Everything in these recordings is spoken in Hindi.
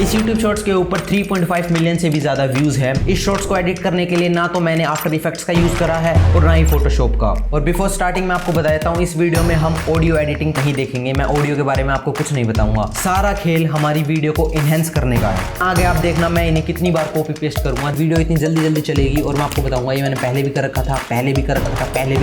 इस YouTube शॉर्ट्स के ऊपर 3.5 मिलियन से भी ज्यादा व्यूज है। इस शॉर्ट्स को एडिट करने के लिए ना तो मैंने आफ्टर इफेक्ट्स का यूज करा है और ना ही फोटोशॉप का। और बिफोर स्टार्टिंग मैं आपको बता देता हूँ, इस वीडियो में हम ऑडियो एडिटिंग नहीं देखेंगे। मैं ऑडियो के बारे में आपको कुछ नहीं बताऊंगा। सारा खेल हमारी वीडियो को इनहेंस करने का है। आगे आप देखना मैं इन्हें कितनी बार कॉपी पेस्ट करूंगा। वीडियो इतनी जल्दी चलेगी और मैं आपको बताऊंगा ये मैंने पहले भी कर रखा था, पहले भी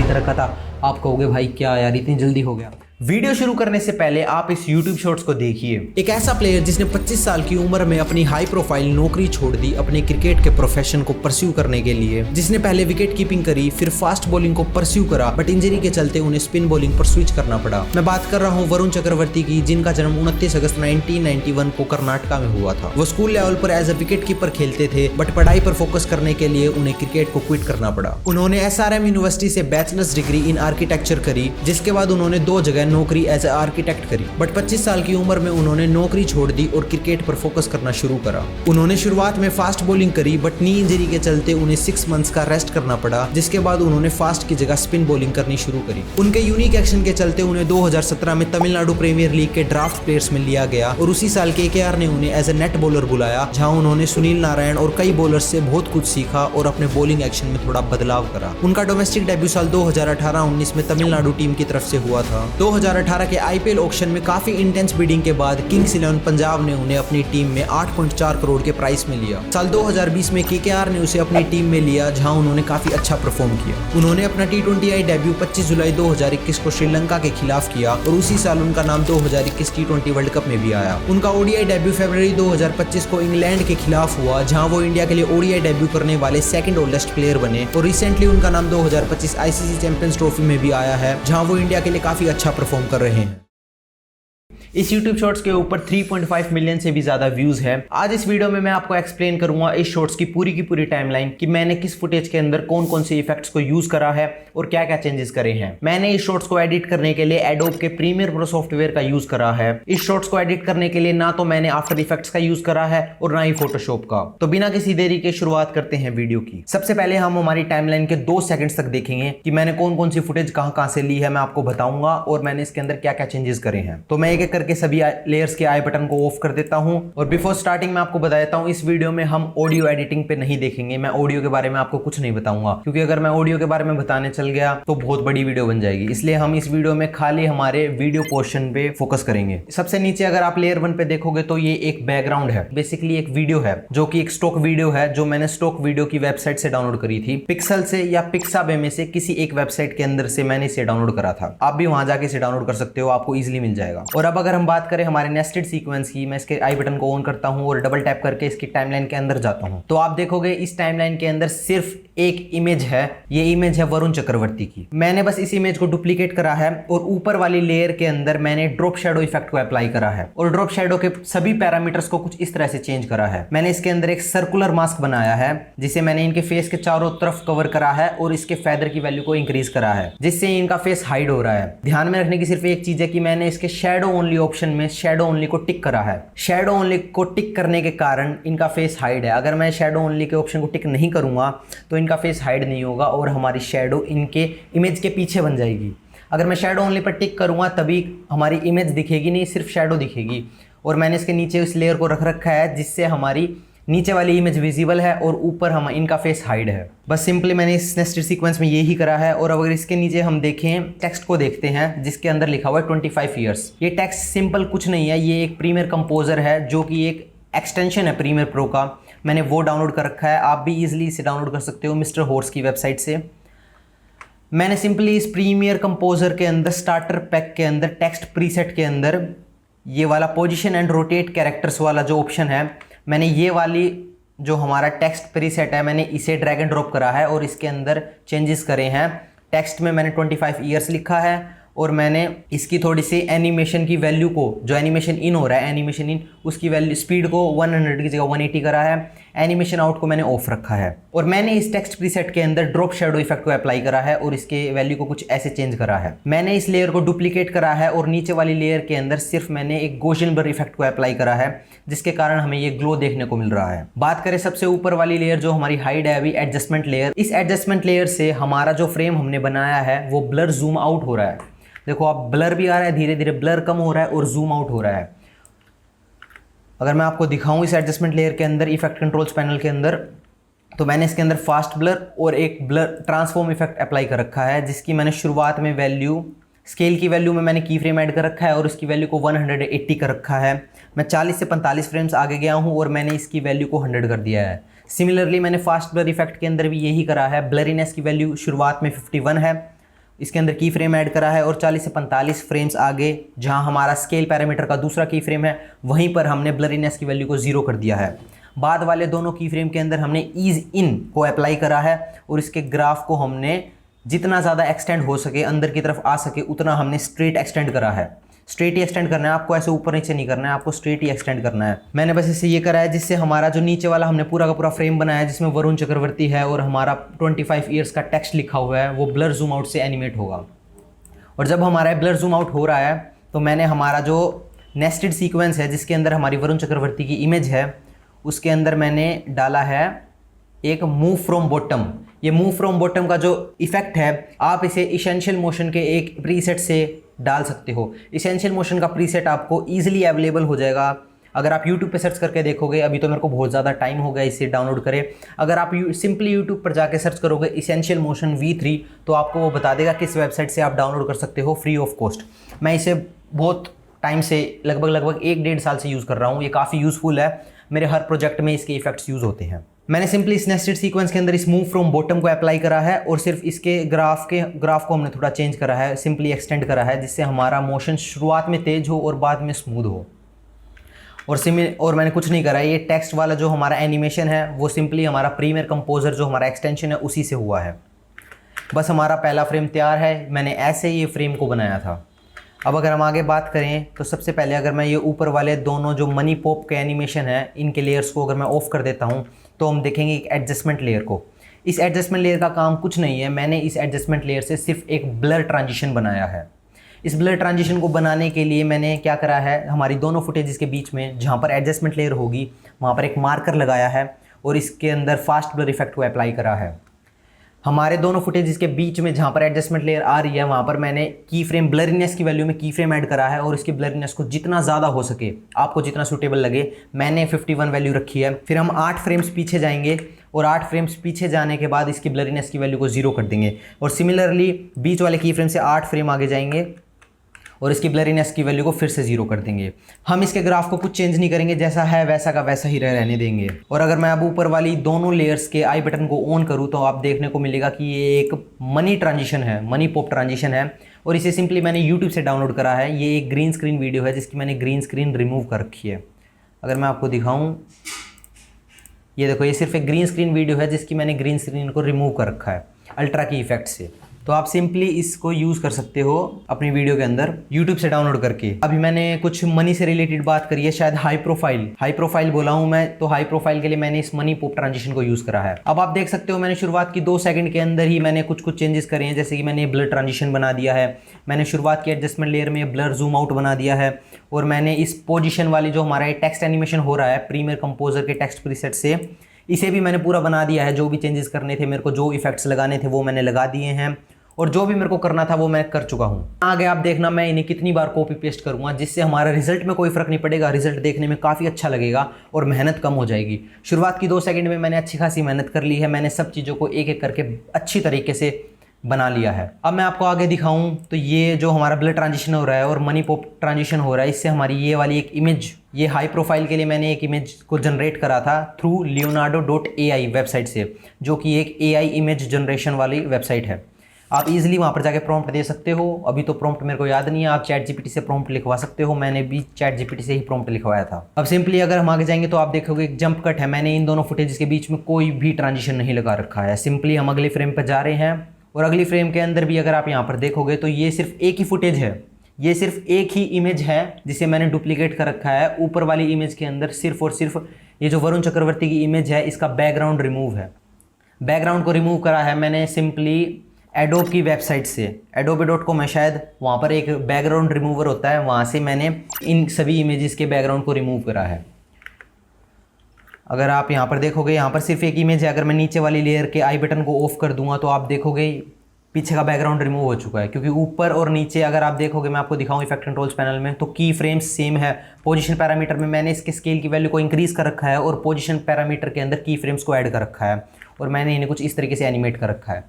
कर रखा था। आप कहोगे भाई क्या यार इतनी जल्दी हो गया। वीडियो शुरू करने से पहले आप इस YouTube शॉर्ट्स को देखिए। एक ऐसा प्लेयर जिसने 25 साल की उम्र में अपनी हाई प्रोफाइल नौकरी छोड़ दी अपने क्रिकेट के प्रोफेशन को परस्यू करने के लिए, जिसने पहले विकेट कीपिंग करी, फिर फास्ट बॉलिंग को परस्यू करा, बट इंजरी के चलते उन्हें स्पिन बॉलिंग पर स्विच करना पड़ा। मैं बात कर रहा हूँ वरुण चक्रवर्ती की, जिनका जन्म 29 अगस्त 1991 को कर्नाटका में हुआ था। वो स्कूल लेवल पर एज अ विकेट कीपर खेलते थे, बट पढ़ाई पर फोकस करने के लिए उन्हें क्रिकेट को क्विट करना पड़ा। उन्होंने SRM यूनिवर्सिटी से बैचलर्स डिग्री इन आर्किटेक्चर करी, जिसके बाद उन्होंने 2 जगह नौकरी एज ए आर्किटेक्ट करी, बट 25 साल की उम्र में उन्होंने नौकरी छोड़ दी और क्रिकेट पर फोकस करना शुरू करा। उन्होंने शुरुआत में फास्ट बॉलिंग करी, बट नी इंजरी के चलते उन्हें 6 मंथ्स का रेस्ट करना पड़ा, जिसके बाद उन्होंने फास्ट की जगह स्पिन बॉलिंग करनी शुरू करी। उनके यूनिक एक्शन के चलते उन्हें 2017 में तमिलनाडु प्रीमियर लीग के ड्राफ्ट प्लेयर्स में लिया गया और उसी साल KKR ने उन्हें एज ए नेट बॉलर बुलाया, जहां उन्होंने सुनील नारायण और कई बॉलर्स से बहुत कुछ सीखा और अपने बॉलिंग एक्शन में थोड़ा बदलाव करा। उनका डोमेस्टिक डेब्यू साल 2018-19 में तमिलनाडु टीम की तरफ से हुआ था। 2018 के IPL ऑक्शन में काफी इंटेंस बिडिंग के बाद किंग्स 11 पंजाब ने उन्हें अपनी टीम में 8.4 करोड़ के प्राइस में लिया। साल 2020 में KKR ने उसे अपनी टीम में लिया, जहां उन्होंने काफी अच्छा परफॉर्म किया। उन्होंने अपना T20I डेब्यू 25 जुलाई 2021 को श्रीलंका के खिलाफ किया और उसी साल उनका नाम 2021 T20 वर्ल्ड कप में भी आया। उनका ODI डेब्यू फरवरी 2025 को इंग्लैंड के खिलाफ हुआ, जहां वो इंडिया के लिए ODI डेब्यू करने वाले सेकंड ओल्डेस्ट प्लेयर बने और रिसेंटली उनका नाम 2025 ICC चैंपियंस ट्रॉफी में भी आया है, जहां वो इंडिया के लिए काफी अच्छा परफॉर्म कर रहे हैं। इस YouTube शॉर्ट्स के ऊपर 3.5 मिलियन से भी ज्यादा व्यूज है। आज इस वीडियो में मैं आपको एक्सप्लेन करूंगा इस शॉर्ट्स की पूरी टाइमलाइन कि मैंने किस फुटेज के अंदर कौन से इफेक्ट्स को यूज करा है और क्या क्या चेंजेस करे हैं। मैंने इस शॉर्ट्स को एडिट करने के लिए एडोब के प्रीमियर प्रो सॉफ्टवेयर का यूज करा है। इस शॉर्ट्स को एडिट करने के लिए ना तो मैंने आफ्टर इफेक्ट्स का यूज करा है और ना ही फोटोशॉप का। तो बिना किसी देरी के शुरुआत करते हैं वीडियो की। सबसे पहले हम हमारी टाइमलाइन के 2 सेकंड्स तक देखेंगे कि मैंने कौन सी फुटेज कहां से ली है, मैं आपको बताऊंगा और मैंने इसके अंदर क्या क्या चेंजेस करे हैं। तो मैं एक एक करके सभी लेयर्स के आई बटन को ऑफ कर देता हूं और बिफोर स्टार्टिंग मैं आपको बता देता हूं, इस वीडियो में हम ऑडियो एडिटिंग पे नहीं देखेंगे। मैं ऑडियो के बारे में आपको कुछ नहीं बताऊंगा, क्योंकि अगर मैं ऑडियो के बारे में बताने चल गया तो बहुत बड़ी वीडियो बन जाएगी। इसलिए हम इस वीडियो में खाली हमारे वीडियो पोर्शन पे फोकस करेंगे। सबसे नीचे अगर आप लेयर 1 पे देखोगे तो ये एक बैकग्राउंड है, बेसिकली एक वीडियो है जो कि एक स्टॉक वीडियो है, जो मैंने स्टॉक वीडियो की वेबसाइट से डाउनलोड करी थी। पिक्सल से या पिक्साबे में से किसी एक वेबसाइट के अंदर से मैंने इसे डाउनलोड करा था। आप भी वहां जाके इसे डाउनलोड कर सकते हो, आपको इजिली मिल जाएगा। और अब अगर हम बात करें हमारे नेस्टेड सीक्वेंस की, मैं इसके आई बटन को ऑन करता हूं और डबल टैप करके इसकी टाइमलाइन के अंदर जाता हूं, तो आप देखोगे इस टाइमलाइन के अंदर सिर्फ एक इमेज है। ये इमेज है वरुण चक्रवर्ती की। मैंने बस इस इमेज को डुप्लीकेट करा है और ऊपर वाली लेयर के अंदर मैंने ड्रॉप शैडो इफेक्ट को अप्लाई करा है और ड्रॉप शैडो के सभी पैरामीटर्स को कुछ इस तरह से चेंज करा है। मैंने इसके अंदर एक सर्कुलर मास्क बनाया है, जिसे मैंने इनके फेस के चारों तरफ कवर करा है और इसके फेदर की वैल्यू को इंक्रीज करा है, जिससे इनका फेस हाइड हो रहा है। ध्यान में रखने की सिर्फ एक चीज है कि मैंने इसके शैडो ओनली ऑप्शन में शैडो ओनली को टिक करा है। शैडो ओनली को टिक करने के कारण इनका फेस हाइड है। अगर मैं शैडो ओनली के ऑप्शन को टिक नहीं करूंगा तो इनका फेस हाइड नहीं होगा और हमारी शैडो इनके इमेज के पीछे बन जाएगी। अगर मैं शैडो ओनली पर टिक करूंगा तभी हमारी इमेज दिखेगी नहीं, सिर्फ शैडो दिखेगी। और मैंने इसके नीचे इस लेयर को रख रखा है, जिससे हमारी नीचे वाली इमेज विजिबल है और ऊपर हम इनका फेस हाइड है। बस सिंपली मैंने इस नेस्टेड सीक्वेंस में यही करा है। और अगर इसके नीचे हम देखें, टेक्स्ट को देखते हैं जिसके अंदर लिखा हुआ है 25 ईयर्स। ये टेक्स्ट सिंपल कुछ नहीं है, ये एक प्रीमियर कंपोजर है जो कि एक एक्सटेंशन है प्रीमियर प्रो का। मैंने वो डाउनलोड कर रखा है, आप भी इजीली इसे डाउनलोड कर सकते हो मिस्टर हॉर्स की वेबसाइट से। मैंने सिंपली इस प्रीमियर कंपोजर के अंदर स्टार्टर पैक के अंदर टेक्स्ट प्रीसेट के अंदर ये वाला पोजीशन एंड रोटेट कैरेक्टर्स वाला जो ऑप्शन है, मैंने ये वाली जो हमारा टेक्स्ट प्रीसेट है, मैंने इसे ड्रैग एंड ड्रॉप करा है और इसके अंदर चेंजेस करे हैं। टेक्स्ट में मैंने 25 ईयर्स लिखा है और मैंने इसकी थोड़ी सी एनिमेशन की वैल्यू को, जो एनिमेशन इन हो रहा है, एनिमेशन इन उसकी वैल्यू स्पीड को 100 की जगह 180 करा है। एनिमेशन आउट को मैंने ऑफ रखा है और मैंने इस टेक्स्ट प्रीसेट के अंदर ड्रॉप शैडो इफेक्ट को अप्लाई करा है और इसके वैल्यू को कुछ ऐसे चेंज करा है। मैंने इस लेयर को डुप्लीकेट करा है और नीचे वाली लेयर के अंदर सिर्फ मैंने एक गॉसियन ब्लर इफेक्ट को अप्लाई करा है, जिसके कारण हमें ये ग्लो देखने को मिल रहा है। बात करें सबसे ऊपर वाली लेयर जो हमारी हाइड है अभी, एडजस्टमेंट लेयर। इस एडजस्टमेंट लेयर से हमारा जो फ्रेम हमने बनाया है वो ब्लर जूम आउट हो रहा है। देखो आप, ब्लर भी आ रहा है, धीरे धीरे ब्लर कम हो रहा है और जूम आउट हो रहा है। अगर मैं आपको दिखाऊं इस एडजस्टमेंट लेयर के अंदर इफेक्ट कंट्रोल्स पैनल के अंदर, तो मैंने इसके अंदर फास्ट ब्लर और एक ब्लर ट्रांसफॉर्म इफेक्ट अप्लाई कर रखा है, जिसकी मैंने शुरुआत में वैल्यू, स्केल की वैल्यू में मैंने की फ्रेम ऐड कर रखा है और इसकी वैल्यू को 180 कर रखा है। मैं 40 से 45 फ्रेम्स आगे गया हूँ और मैंने इसकी वैल्यू को 100 कर दिया है। सिमिलरली मैंने फास्ट ब्लर इफेक्ट के अंदर भी यही करा है। ब्लरीनेस की वैल्यू शुरुआत में 51 है, इसके अंदर की फ्रेम ऐड करा है और 40 से 45 फ्रेम्स आगे जहाँ हमारा स्केल पैरामीटर का दूसरा की फ्रेम है, वहीं पर हमने ब्लरीनेस की वैल्यू को 0 कर दिया है। बाद वाले दोनों की फ्रेम के अंदर हमने ईज इन को अप्लाई करा है और इसके ग्राफ को हमने जितना ज़्यादा एक्सटेंड हो सके, अंदर की तरफ आ सके, उतना हमने स्ट्रेट एक्सटेंड करा है। स्ट्रेट ही एक्सटेंड करना है आपको, ऐसे ऊपर नीचे नहीं करना है आपको, स्ट्रेट ही एक्सटेंड करना है। मैंने बस इससे ये करा है जिससे हमारा जो नीचे वाला हमने पूरा का पूरा फ्रेम बनाया है जिसमें वरुण चक्रवर्ती है और हमारा 25 ईयर्स का टेक्स्ट लिखा हुआ है, वो ब्लर जूम आउट से एनिमेट होगा। और जब हमारा ब्लर जूम आउट हो रहा है तो मैंने हमारा जो नेस्टेड सीक्वेंस है जिसके अंदर हमारी वरुण चक्रवर्ती की इमेज है, उसके अंदर मैंने डाला है एक मूव फ्रॉम बॉटम। ये मूव फ्रॉम बॉटम का जो इफेक्ट है, आप इसे इसेंशियल मोशन के एक प्रीसेट से डाल सकते हो। इसेंशियल मोशन का प्रीसेट आपको ईजिली अवेलेबल हो जाएगा अगर आप YouTube पे सर्च करके देखोगे। अभी तो मेरे को बहुत ज़्यादा टाइम हो गया इसे डाउनलोड करें। अगर आप सिंपली YouTube पर जाके सर्च करोगे इसेंशियल मोशन V3, तो आपको वो बता देगा किस वेबसाइट से आप डाउनलोड कर सकते हो फ्री ऑफ कॉस्ट। मैं इसे बहुत टाइम से लगभग 1-1.5 साल से यूज़ कर रहा हूँ। ये काफ़ी यूज़फुल है, मेरे हर प्रोजेक्ट में इसके इफेक्ट्स यूज़ होते हैं। मैंने सिंपली इस नेस्टेड सीक्वेंस के अंदर इस मूव फ्रॉम बॉटम को अप्लाई करा है और सिर्फ इसके ग्राफ को हमने थोड़ा चेंज करा है, सिंपली एक्सटेंड करा है, जिससे हमारा मोशन शुरुआत में तेज हो और बाद में स्मूथ हो। और मैंने कुछ नहीं करा है। ये टेक्स्ट वाला जो हमारा एनिमेशन है वो सिंपली हमारा प्रीमियर कंपोजर जो हमारा एक्सटेंशन है उसी से हुआ है। बस हमारा पहला फ्रेम तैयार है, मैंने ऐसे ही ये फ्रेम को बनाया था। अब अगर हम आगे बात करें तो सबसे पहले अगर मैं ये ऊपर वाले दोनों जो मनी पॉप के एनिमेशन है, इनके लेयर्स को अगर मैं ऑफ कर देता हूँ तो हम देखेंगे एक एडजस्टमेंट लेयर को। इस एडजस्टमेंट लेयर का काम कुछ नहीं है, मैंने इस एडजस्टमेंट लेयर से सिर्फ एक ब्लर ट्रांजिशन बनाया है। इस ब्लर ट्रांजिशन को बनाने के लिए मैंने क्या करा है, हमारी दोनों फुटेजेस के बीच में जहाँ पर एडजस्टमेंट लेयर होगी वहाँ पर एक मार्कर लगाया है और इसके अंदर फास्ट ब्लर इफेक्ट को अप्लाई करा है। हमारे दोनों फुटेजेस के बीच में जहाँ पर एडजस्टमेंट लेयर आ रही है वहाँ पर मैंने की फ्रेम ब्लरीनेस की वैल्यू में की फ्रेम ऐड करा है और इसकी ब्लरीनेस को जितना ज़्यादा हो सके, आपको जितना सूटेबल लगे, मैंने 51 वैल्यू रखी है। फिर हम 8 फ्रेम्स पीछे जाएंगे और 8 फ्रेम्स पीछे जाने के बाद इसकी ब्लरीनेस की वैल्यू को 0 कर देंगे और सिमिलरली बीच वाले की फ्रेम से 8 फ्रेम आगे जाएंगे और इसकी ब्लरीनेस की वैल्यू को फिर से 0 कर देंगे। हम इसके ग्राफ को कुछ चेंज नहीं करेंगे, जैसा है वैसा का वैसा ही रहने देंगे। और अगर मैं अब ऊपर वाली दोनों लेयर्स के आई बटन को ऑन करूं तो आप देखने को मिलेगा कि ये एक मनी ट्रांजिशन है, मनी पॉप ट्रांजिशन है और इसे सिंपली मैंने यूट्यूब से डाउनलोड करा है। ये एक ग्रीन स्क्रीन वीडियो है जिसकी मैंने ग्रीन स्क्रीन रिमूव कर रखी है। अगर मैं आपको दिखाऊँ, ये देखो, ये सिर्फ एक ग्रीन स्क्रीन वीडियो है जिसकी मैंने ग्रीन स्क्रीन को रिमूव कर रखा है अल्ट्रा की इफेक्ट से। तो आप सिंपली इसको यूज़ कर सकते हो अपनी वीडियो के अंदर यूट्यूब से डाउनलोड करके। अभी मैंने कुछ मनी से रिलेटेड बात करी है, शायद हाई प्रोफाइल बोला हूँ मैं, तो हाई प्रोफाइल के लिए मैंने इस मनी पॉप ट्रांजिशन को यूज़ करा है। अब आप देख सकते हो मैंने शुरुआत की 2 सेकंड के अंदर ही मैंने कुछ चेंजेस करे हैं, जैसे कि मैंने ब्लर ट्रांजिशन बना दिया है, मैंने शुरुआत की एडजस्टमेंट लेयर में ब्लर जूम आउट बना दिया है और मैंने इस पोजिशन वाली जो हमारा टेक्स्ट एनिमेशन हो रहा है प्रीमियर कंपोजर के टेक्स्ट प्रीसेट से, इसे भी मैंने पूरा बना दिया है। जो भी चेंजेस करने थे मेरे को, जो इफेक्ट्स लगाने थे वो मैंने लगा दिए हैं और जो भी मेरे को करना था वो मैं कर चुका हूँ। आगे आप देखना मैं इन्हें कितनी बार कॉपी पेस्ट करूँगा जिससे हमारा रिजल्ट में कोई फ़र्क नहीं पड़ेगा, रिजल्ट देखने में काफ़ी अच्छा लगेगा और मेहनत कम हो जाएगी। शुरुआत की 2 सेकंड में मैंने अच्छी खासी मेहनत कर ली है, मैंने सब चीज़ों को एक एक करके अच्छी तरीके से बना लिया है। अब मैं आपको आगे दिखाऊं तो ये जो हमारा ब्लर ट्रांजिशन हो रहा है और मनी पॉप ट्रांजिशन हो रहा है, इससे हमारी ये वाली एक इमेज, ये हाई प्रोफाइल के लिए मैंने एक इमेज को जनरेट करा था थ्रू leonardo.ai वेबसाइट से, जो कि एक AI इमेज जनरेशन वाली वेबसाइट है। आप इजीली वहाँ पर जाके प्रॉम्प्ट दे सकते हो। अभी तो प्रॉम्प्ट मेरे को याद नहीं है, आप चैट जीपीटी से प्रॉम्प्ट लिखवा सकते हो, मैंने भी चैट जीपीटी से ही प्रॉम्प्ट लिखवाया था। अब सिंपली अगर हम आगे जाएंगे तो आप देखोगे एक जंप कट है, मैंने इन दोनों फुटेज के बीच में कोई भी ट्रांजिशन नहीं लगा रखा है। सिंपली हम अगले फ्रेम पर जा रहे हैं और अगली फ्रेम के अंदर भी अगर आप यहाँ पर देखोगे तो ये सिर्फ एक ही फुटेज है, ये सिर्फ एक ही इमेज है जिसे मैंने डुप्लीकेट कर रखा है। ऊपर वाली इमेज के अंदर सिर्फ और सिर्फ ये जो वरुण चक्रवर्ती की इमेज है इसका बैकग्राउंड रिमूव है। बैकग्राउंड को रिमूव करा है मैंने सिंपली एडोब की वेबसाइट से, adobe.com है शायद, वहाँ पर एक बैकग्राउंड रिमूवर होता है, वहाँ से मैंने इन सभी इमेजेस के बैकग्राउंड को रिमूव करा है। अगर आप यहाँ पर देखोगे, यहाँ पर सिर्फ एक इमेज है। अगर मैं नीचे वाली लेयर के आई बटन को ऑफ कर दूंगा तो आप देखोगे पीछे का बैकग्राउंड रिमूव हो चुका है, क्योंकि ऊपर और नीचे अगर आप देखोगे, मैं आपको दिखाऊं इफेक्ट कंट्रोल्स पैनल में, तो की फ्रेम्स सेम है। पोजीशन पैरामीटर में मैंने इसके स्केल की वैल्यू को इंक्रीज कर रखा है और पोजीशन पैरामीटर के अंदर की फ्रेम्स को ऐड कर रखा है और मैंने इन्हें कुछ इस तरीके से एनिमेट कर रखा है।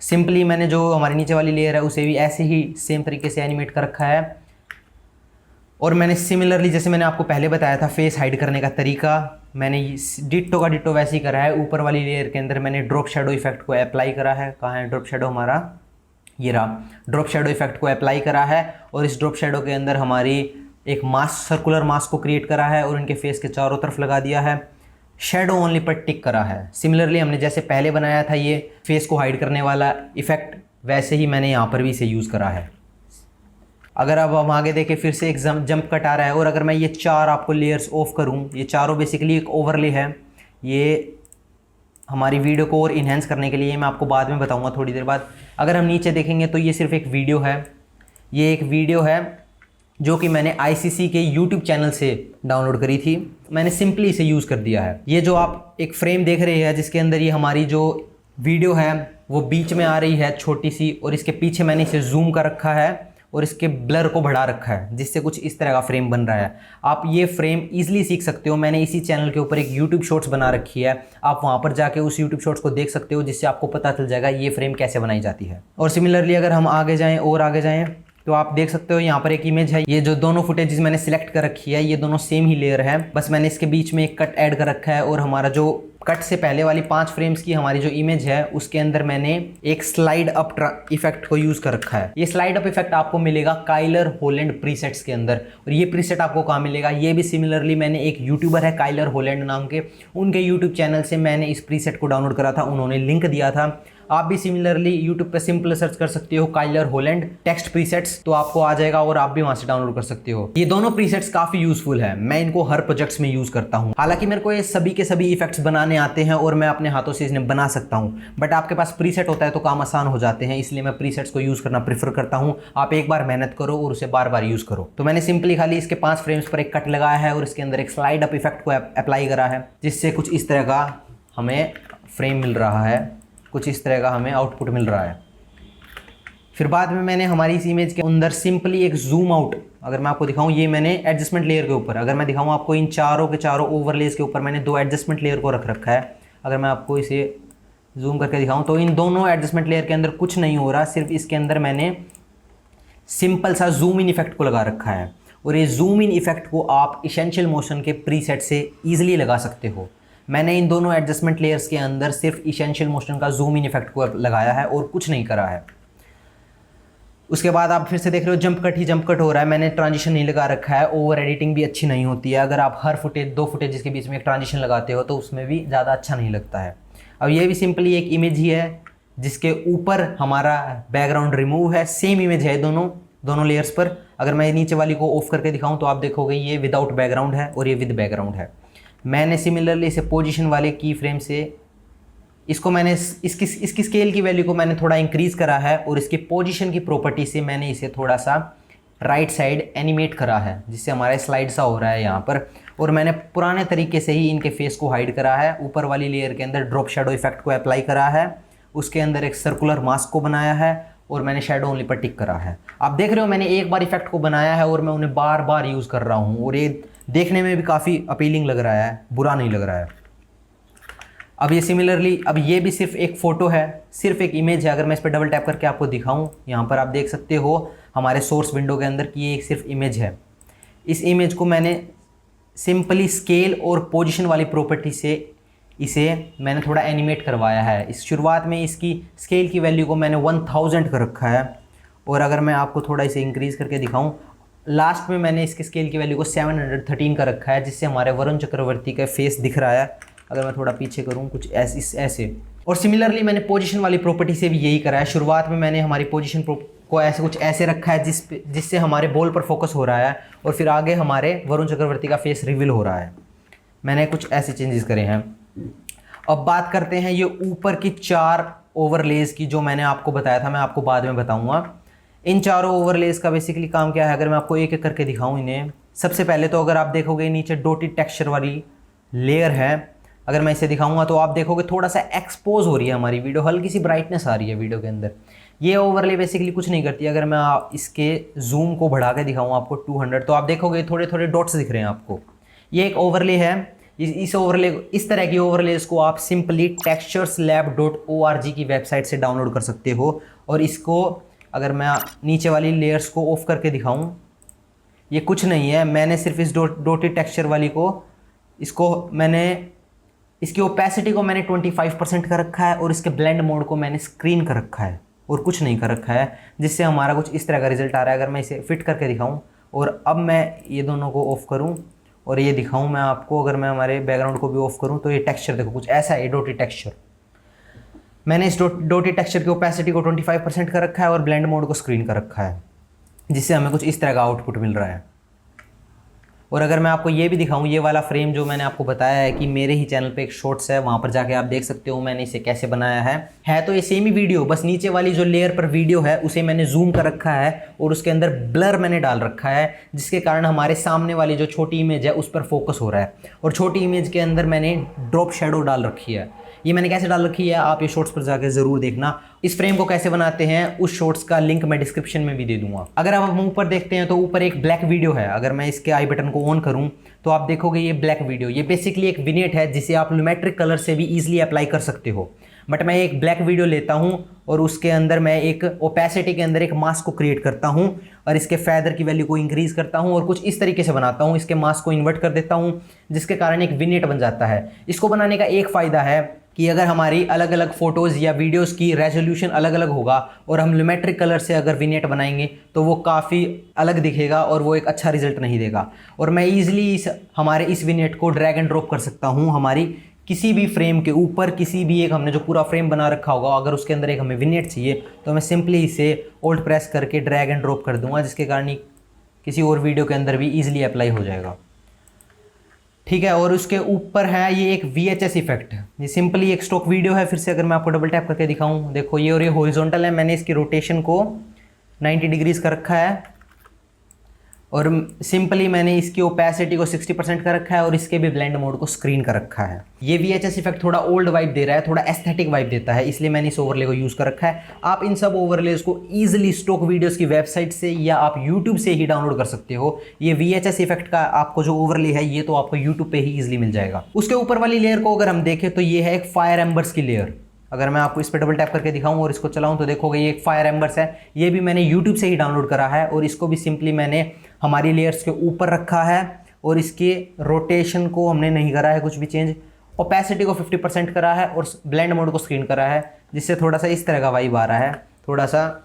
सिंपली मैंने जो हमारी नीचे वाली लेयर है उसे भी ऐसे ही सेम तरीके से एनिमेट कर रखा है। और मैंने सिमिलरली, जैसे मैंने आपको पहले बताया था फेस हाइड करने का तरीका, मैंने डिट्टो का डिट्टो वैसे ही करा है। ऊपर वाली लेयर के अंदर मैंने ड्रॉप शेडो इफेक्ट को अप्लाई करा है। कहाँ है ड्रॉप शेडो हमारा? ये रहा। ड्रॉप शेडो इफेक्ट को अप्लाई करा है और इस ड्रॉप शेडो के अंदर हमारी एक मास्क, सर्कुलर मास्क को क्रिएट करा है और इनके फेस के चारों तरफ लगा दिया है। शेडो ओनली पर टिक करा है। सिमिलरली हमने जैसे पहले बनाया था ये फेस को हाइड करने वाला इफेक्ट, वैसे ही मैंने यहाँ पर भी इसे यूज़ करा है। अगर अब हम आगे देखें, फिर से एक जंप कट आ रहा है और अगर मैं ये चार आपको लेयर्स ऑफ करूं, ये चारों बेसिकली एक ओवरले है। ये हमारी वीडियो को और इन्हेंस करने के लिए मैं आपको बाद में बताऊंगा थोड़ी देर बाद। अगर हम नीचे देखेंगे तो ये सिर्फ एक वीडियो है। ये एक वीडियो है जो कि मैंने ICC के YouTube चैनल से डाउनलोड करी थी। मैंने सिंपली इसे यूज़ कर दिया है। ये जो आप एक फ्रेम देख रहे हैं जिसके अंदर ये हमारी जो वीडियो है वो बीच में आ रही है छोटी सी, और इसके पीछे मैंने इसे जूम कर रखा है और इसके ब्लर को बढ़ा रखा है, जिससे कुछ इस तरह का फ्रेम बन रहा है। आप ये फ्रेम इजीली सीख सकते हो। मैंने इसी चैनल के ऊपर एक YouTube शॉर्ट्स बना रखी है, आप वहाँ पर जाके उस YouTube शॉर्ट्स को देख सकते हो, जिससे आपको पता चल जाएगा ये फ्रेम कैसे बनाई जाती है। और सिमिलरली अगर हम आगे जाएँ और आगे जाएँ तो आप देख सकते हो यहाँ पर एक इमेज है। ये जो दोनों फुटेजेस मैंने सिलेक्ट कर रखी है ये दोनों सेम ही लेयर है, बस मैंने इसके बीच में एक कट ऐड कर रखा है और हमारा जो कट से पहले वाली 5 फ्रेम्स की हमारी जो इमेज है उसके अंदर मैंने एक स्लाइड अप इफेक्ट को यूज कर रखा है। ये स्लाइड अप इफेक्ट आपको मिलेगा काइलर होलैंड प्रीसेट्स के अंदर। और ये प्रीसेट आपको कहाँ मिलेगा? ये भी सिमिलरली मैंने एक यूट्यूबर है काइलर होलैंड नाम के, उनके यूट्यूब चैनल से मैंने इस प्रीसेट को डाउनलोड करा था, उन्होंने लिंक दिया था। आप भी सिमिलरली यूट्यूब पे सिंपल सर्च कर सकते हो काइलर होलैंड टेक्स्ट प्रीसेट्स, तो आपको आ जाएगा और आप भी वहां से डाउनलोड कर सकते हो। ये दोनों प्रीसेट्स काफी यूजफुल है, मैं इनको हर प्रोजेक्ट्स में यूज करता हूं। हालांकि मेरे को ये सभी के सभी इफेक्ट्स बनाने आते हैं और मैं अपने हाथों से इन्हें बना सकता हूं, बट आपके पास प्रीसेट होता है तो काम आसान हो जाते हैं, इसलिए मैं प्रीसेट्स को यूज करना प्रेफर करता हूं। आप एक बार मेहनत करो और उसे बार बार यूज करो। तो मैंने सिंपली खाली इसके 5 फ्रेम्स पर एक कट लगाया है और इसके अंदर एक स्लाइड अप इफेक्ट को अप्लाई करा है, जिससे कुछ इस तरह का हमें फ्रेम मिल रहा है, कुछ इस तरह का हमें आउटपुट मिल रहा है। फिर बाद में मैंने हमारी इस इमेज के अंदर सिंपली एक जूम आउट, अगर मैं आपको दिखाऊं, ये मैंने एडजस्टमेंट लेयर के ऊपर, अगर मैं दिखाऊं आपको, इन चारों के चारों ओवरलेस के ऊपर मैंने 2 एडजस्टमेंट लेयर को रख रखा है। अगर मैं आपको इसे जूम करके दिखाऊं तो इन दोनों एडजस्टमेंट लेयर के अंदर कुछ नहीं हो रहा, सिर्फ इसके अंदर मैंने सिंपल सा जूम इन इफेक्ट को लगा रखा है। और ये जूम इन इफेक्ट को आप एसेंशियल मोशन के प्रीसेट से ईजिली लगा सकते हो। मैंने इन दोनों एडजस्टमेंट लेयर्स के अंदर सिर्फ एसेंशियल मोशन का जूम इन इफेक्ट को लगाया है और कुछ नहीं करा है। उसके बाद आप फिर से देख रहे हो जंप कट ही जंप कट हो रहा है, मैंने ट्रांजिशन नहीं लगा रखा है। ओवर एडिटिंग भी अच्छी नहीं होती है, अगर आप हर फुटेज 2 फुटेज के बीच में एक ट्रांजिशन लगाते हो तो उसमें भी ज़्यादा अच्छा नहीं लगता है। अब ये भी सिंपली एक इमेज ही है जिसके ऊपर हमारा बैकग्राउंड रिमूव है, सेम इमेज है दोनों लेयर्स पर। अगर मैं नीचे वाली को ऑफ करके दिखाऊं तो आप देखोगे ये विदाउट बैकग्राउंड है और ये विद बैकग्राउंड है। मैंने सिमिलरली इसे पोजीशन वाले की फ्रेम से इसको मैंने इसकी स्केल की वैल्यू को मैंने थोड़ा इंक्रीज करा है और इसकी पोजीशन की प्रॉपर्टी से मैंने इसे थोड़ा सा राइट साइड एनिमेट करा है, जिससे हमारा स्लाइड सा हो रहा है यहाँ पर। और मैंने पुराने तरीके से ही इनके फेस को हाइड करा है। ऊपर वाली लेयर के अंदर ड्रॉप शेडो इफेक्ट को अप्लाई करा है, उसके अंदर एक सर्कुलर मास्क को बनाया है और मैंने शेडो ओनली पर टिक करा है। आप देख रहे हो मैंने एक बार इफेक्ट को बनाया है और मैं उन्हें बार बार यूज़ कर रहा हूँ और ये देखने में भी काफ़ी अपीलिंग लग रहा है, बुरा नहीं लग रहा है। अब ये सिमिलरली, अब ये भी सिर्फ एक फ़ोटो है, सिर्फ एक इमेज है। अगर मैं इस पर डबल टैप करके आपको दिखाऊं, यहाँ पर आप देख सकते हो हमारे सोर्स विंडो के अंदर कि ये एक सिर्फ इमेज है। इस इमेज को मैंने सिंपली स्केल और पोजीशन वाली प्रॉपर्टी से इसे मैंने थोड़ा एनिमेट करवाया है। इस शुरुआत में इसकी स्केल की वैल्यू को मैंने 1000 कर रखा है और अगर मैं आपको थोड़ा इसे इंक्रीज़ करके दिखाऊं, लास्ट में मैंने इसकी स्केल की वैल्यू को 713 का रखा है, जिससे हमारे वरुण चक्रवर्ती का फेस दिख रहा है। अगर मैं थोड़ा पीछे करूं कुछ ऐसे। और सिमिलरली मैंने पोजीशन वाली प्रॉपर्टी से भी यही करा है। शुरुआत में मैंने हमारी पोजीशन को कुछ ऐसे रखा है जिससे हमारे बॉल पर फोकस हो रहा है और फिर आगे हमारे वरुण चक्रवर्ती का फेस रिवील हो रहा है। मैंने कुछ ऐसे चेंजेस करे हैं। अब बात करते हैं ये ऊपर की 4 ओवरलेज की, जो मैंने आपको बताया था, मैं आपको बाद में बताऊँगा। इन चारों ओवरलेज का बेसिकली काम क्या है, अगर मैं आपको एक एक करके दिखाऊं इन्हें। सबसे पहले तो अगर आप देखोगे नीचे डॉटेड टेक्सचर वाली लेयर है, अगर मैं इसे दिखाऊंगा तो आप देखोगे थोड़ा सा एक्सपोज हो रही है हमारी वीडियो, हल्की सी ब्राइटनेस आ रही है वीडियो के अंदर। ये ओवरले बेसिकली कुछ नहीं करती। अगर मैं इसके जूम को बढ़ा के दिखाऊँ आपको 200, तो आप देखोगे थोड़े थोड़े डॉट्स दिख रहे हैं आपको। ये एक ओवरले है। इस ओवरले, इस तरह की ओवरलेस को आप सिंपली texturslab.org की वेबसाइट से डाउनलोड कर सकते हो। और इसको अगर मैं नीचे वाली लेयर्स को ऑफ करके दिखाऊं, ये कुछ नहीं है, मैंने सिर्फ इस डॉटेड टेक्सचर वाली को, इसकी ओपेसिटी को मैंने 25% कर रखा है और इसके ब्लेंड मोड को मैंने स्क्रीन कर रखा है और कुछ नहीं कर रखा है, जिससे हमारा कुछ इस तरह का रिजल्ट आ रहा है। अगर मैं इसे फिट करके दिखाऊं और अब मैं ये दोनों को ऑफ करूं और ये दिखाऊं मैं आपको, अगर मैं हमारे बैकग्राउंड को भी ऑफ करूं तो ये टेक्सचर देखो कुछ ऐसा है, डॉटेड टेक्सचर। मैंने इस डॉटेड टेक्सचर की ओपेसिटी को 25% कर रखा है और ब्लेंड मोड को स्क्रीन कर रखा है, जिससे हमें कुछ इस तरह का आउटपुट मिल रहा है। और अगर मैं आपको ये भी दिखाऊं, ये वाला फ्रेम जो मैंने आपको बताया है कि मेरे ही चैनल पे एक शॉर्ट्स है, वहाँ पर जाके आप देख सकते हो मैंने इसे कैसे बनाया है तो ये सेम ही वीडियो, बस नीचे वाली जो लेयर पर वीडियो है उसे मैंने जूम कर रखा है और उसके अंदर ब्लर मैंने डाल रखा है, जिसके कारण हमारे सामने वाली जो छोटी इमेज है उस पर फोकस हो रहा है। और छोटी इमेज के अंदर मैंने ड्रॉप शेडो डाल रखी है। ये मैंने कैसे डाल रखी है आप ये शॉर्ट्स पर जाकर ज़रूर देखना। इस फ्रेम को कैसे बनाते हैं उस शॉर्ट्स का लिंक मैं डिस्क्रिप्शन में भी दे दूंगा। अगर आप हम ऊपर देखते हैं तो ऊपर एक ब्लैक वीडियो है। अगर मैं इसके आई बटन को ऑन करूं तो आप देखोगे ये ब्लैक वीडियो, ये बेसिकली एक विनेट है जिसे आप लुमेट्रिक कलर से भी ईजिली अप्लाई कर सकते हो। बट मैं एक ब्लैक वीडियो लेता हूं और उसके अंदर मैं एक ओपेसिटी के अंदर एक मास्क को क्रिएट करता हूं और इसके फेदर की वैल्यू को इंक्रीज करता हूं और कुछ इस तरीके से बनाता हूं, इसके मास्क को इन्वर्ट कर देता हूं, जिसके कारण एक विनेट बन जाता है। इसको बनाने का एक फ़ायदा है कि अगर हमारी अलग अलग फ़ोटोज़ या वीडियोज़ की रेजोल्यूशन अलग अलग होगा और हम लुमेट्रिक कलर से अगर विनेट बनाएंगे तो वो काफ़ी अलग दिखेगा और वो एक अच्छा रिजल्ट नहीं देगा। और मैं ईजिली हमारे इस विनेट को ड्रैग एंड ड्रॉप कर सकता हूँ हमारी किसी भी फ्रेम के ऊपर। किसी भी एक हमने जो पूरा फ्रेम बना रखा होगा, अगर उसके अंदर एक हमें विनेट चाहिए तो मैं सिंपली इसे ओल्ट प्रेस करके ड्रैग एंड ड्रॉप कर दूंगा, जिसके कारण किसी और वीडियो के अंदर भी ईजिली अप्लाई हो जाएगा। ठीक है। और उसके ऊपर है ये एक VHS इफेक्ट, ये सिंपली एक स्टॉक वीडियो है। फिर से अगर मैं आपको डबल टैप करके दिखाऊं, देखो ये, और ये हॉरिजॉन्टल है। मैंने इसकी रोटेशन को 90 डिग्रीज कर रखा है और सिंपली मैंने इसकी ओपेसिटी को 60% कर रखा है और इसके भी ब्लेंड मोड को स्क्रीन कर रखा है। ये VHS इफेक्ट थोड़ा ओल्ड वाइब दे रहा है, थोड़ा एस्थेटिक वाइब देता है, इसलिए मैंने इस ओवरले को यूज़ कर रखा है। आप इन सब ओवरलेज को ईजिली स्टॉक वीडियोस की वेबसाइट से या आप यूट्यूब से ही डाउनलोड कर सकते हो। ये VHS इफेक्ट का आपको जो ओवरले है ये तो आपको यूट्यूब पे ही ईजिली मिल जाएगा। उसके ऊपर वाली लेयर को अगर हम देखें तो ये है एक फायर एम्बर्स की लेयर। अगर मैं आपको इस पर डबल टैप करके दिखाऊं और इसको चलाऊं तो देखोगे ये एक फायर एम्बर्स है। ये भी मैंने यूट्यूब से ही डाउनलोड करा है और इसको भी सिंपली मैंने हमारी लेयर्स के ऊपर रखा है और इसके रोटेशन को हमने नहीं करा है कुछ भी चेंज, ओपेसिटी को 50% करा है और ब्लेंड मोड को स्क्रीन करा है, जिससे थोड़ा सा इस तरह का वाइब आ रहा है, थोड़ा सा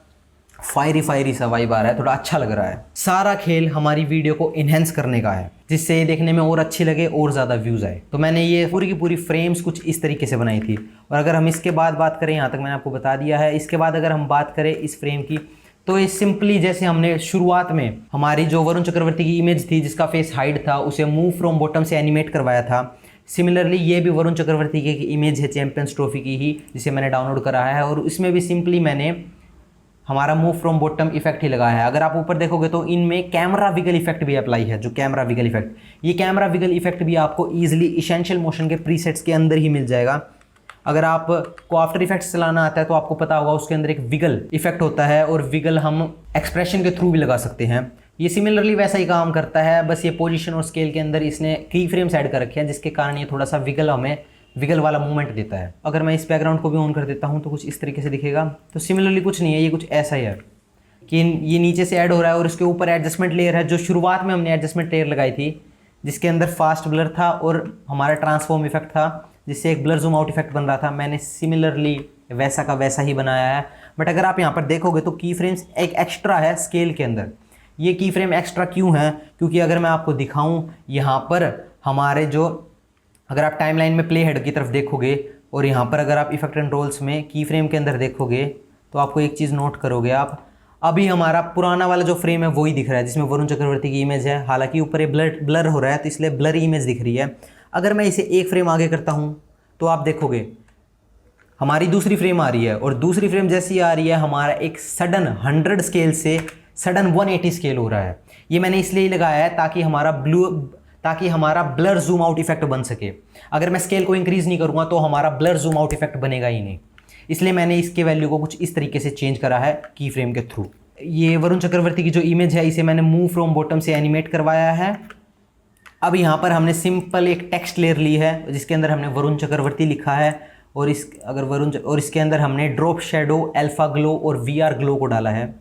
फायरी सा वाइब आ रहा है, थोड़ा अच्छा लग रहा है। सारा खेल हमारी वीडियो को इन्हेंस करने का है, जिससे ये देखने में और अच्छी लगे और ज़्यादा व्यूज़ आए। तो मैंने ये पूरी की पूरी फ्रेम्स कुछ इस तरीके से बनाई थी। और अगर हम इसके बाद बात करें, यहाँ तक मैंने आपको बता दिया है, इसके बाद अगर हम बात करें इस फ्रेम की, तो ये सिंपली जैसे हमने शुरुआत में हमारी जो वरुण चक्रवर्ती की इमेज थी जिसका फेस हाइड था, उसे मूव फ्रॉम बॉटम से एनिमेट करवाया था। सिमिलरली ये भी वरुण चक्रवर्ती की इमेज है चैंपियंस ट्रॉफी की ही, जिसे मैंने डाउनलोड करा है और इसमें भी सिंपली मैंने हमारा मूव फ्रॉम बॉटम इफेक्ट ही लगाया है। अगर आप ऊपर देखोगे तो इनमें कैमरा विगल इफेक्ट भी अप्लाई है, जो कैमरा विगल इफेक्ट, ये कैमरा विगल इफेक्ट भी आपको ईजिली इसेंशियल मोशन के प्रीसेट्स के अंदर ही मिल जाएगा। अगर आपको आफ्टर इफेक्ट्स चलाना आता है तो आपको पता होगा उसके अंदर एक विगल इफेक्ट होता है और विगल हम एक्सप्रेशन के थ्रू भी लगा सकते हैं। ये सिमिलरली वैसा ही काम करता है, बस ये पोजीशन और स्केल के अंदर इसने की फ्रेम्स ऐड कर रखे हैं, जिसके कारण ये थोड़ा सा विगल हमें विगल वाला मूवमेंट देता है। अगर मैं इस बैकग्राउंड को भी ऑन कर देता हूँ तो कुछ इस तरीके से दिखेगा। तो सिमिलरली कुछ नहीं है, ये कुछ ऐसा ही है कि ये नीचे से ऐड हो रहा है और इसके ऊपर एडजस्टमेंट लेयर है, जो शुरुआत में हमने एडजस्टमेंट लेयर लगाई थी, जिसके अंदर फास्ट ब्लर था और हमारा ट्रांसफॉर्म इफेक्ट था, जिससे एक ब्लर जूम आउट इफेक्ट बन रहा था। मैंने सिमिलरली वैसा का वैसा ही बनाया है। बट अगर आप यहाँ पर देखोगे तो की फ्रेम्स एक एक्स्ट्रा है स्केल के अंदर। ये की फ्रेम एक्स्ट्रा क्यों है? क्योंकि अगर मैं आपको दिखाऊं यहाँ पर हमारे जो, अगर आप टाइमलाइन में प्ले हेड की तरफ देखोगे और यहाँ पर अगर आप इफेक्ट एंड रोल्स में की फ्रेम के अंदर देखोगे तो आपको एक चीज़ नोट करोगे आप, अभी हमारा पुराना वाला जो फ्रेम है वही दिख रहा है जिसमें वरुण चक्रवर्ती की इमेज है। हालांकि ऊपर ये ब्लर हो रहा है तो इसलिए ब्लर इमेज दिख रही है। अगर मैं इसे एक फ्रेम आगे करता हूँ तो आप देखोगे हमारी दूसरी फ्रेम आ रही है और दूसरी फ्रेम जैसी आ रही है हमारा एक सडन 100 स्केल से सडन 180 स्केल हो रहा है। ये मैंने इसलिए लगाया है ताकि हमारा ब्लर जूम आउट इफेक्ट बन सके। अगर मैं स्केल को इंक्रीज नहीं करूँगा तो हमारा ब्लर जूम आउट इफेक्ट बनेगा ही नहीं। इसलिए मैंने इसके वैल्यू को कुछ इस तरीके से चेंज करा है की फ्रेम के थ्रू। ये वरुण चक्रवर्ती की जो इमेज है इसे मैंने मूव फ्रॉम बॉटम से एनिमेट करवाया है। अब यहाँ पर हमने सिंपल एक टेक्स्ट लेयर ली है जिसके अंदर हमने वरुण चक्रवर्ती लिखा है और इसके अंदर हमने ड्रॉप शेडो, अल्फा ग्लो और वीआर ग्लो को डाला है।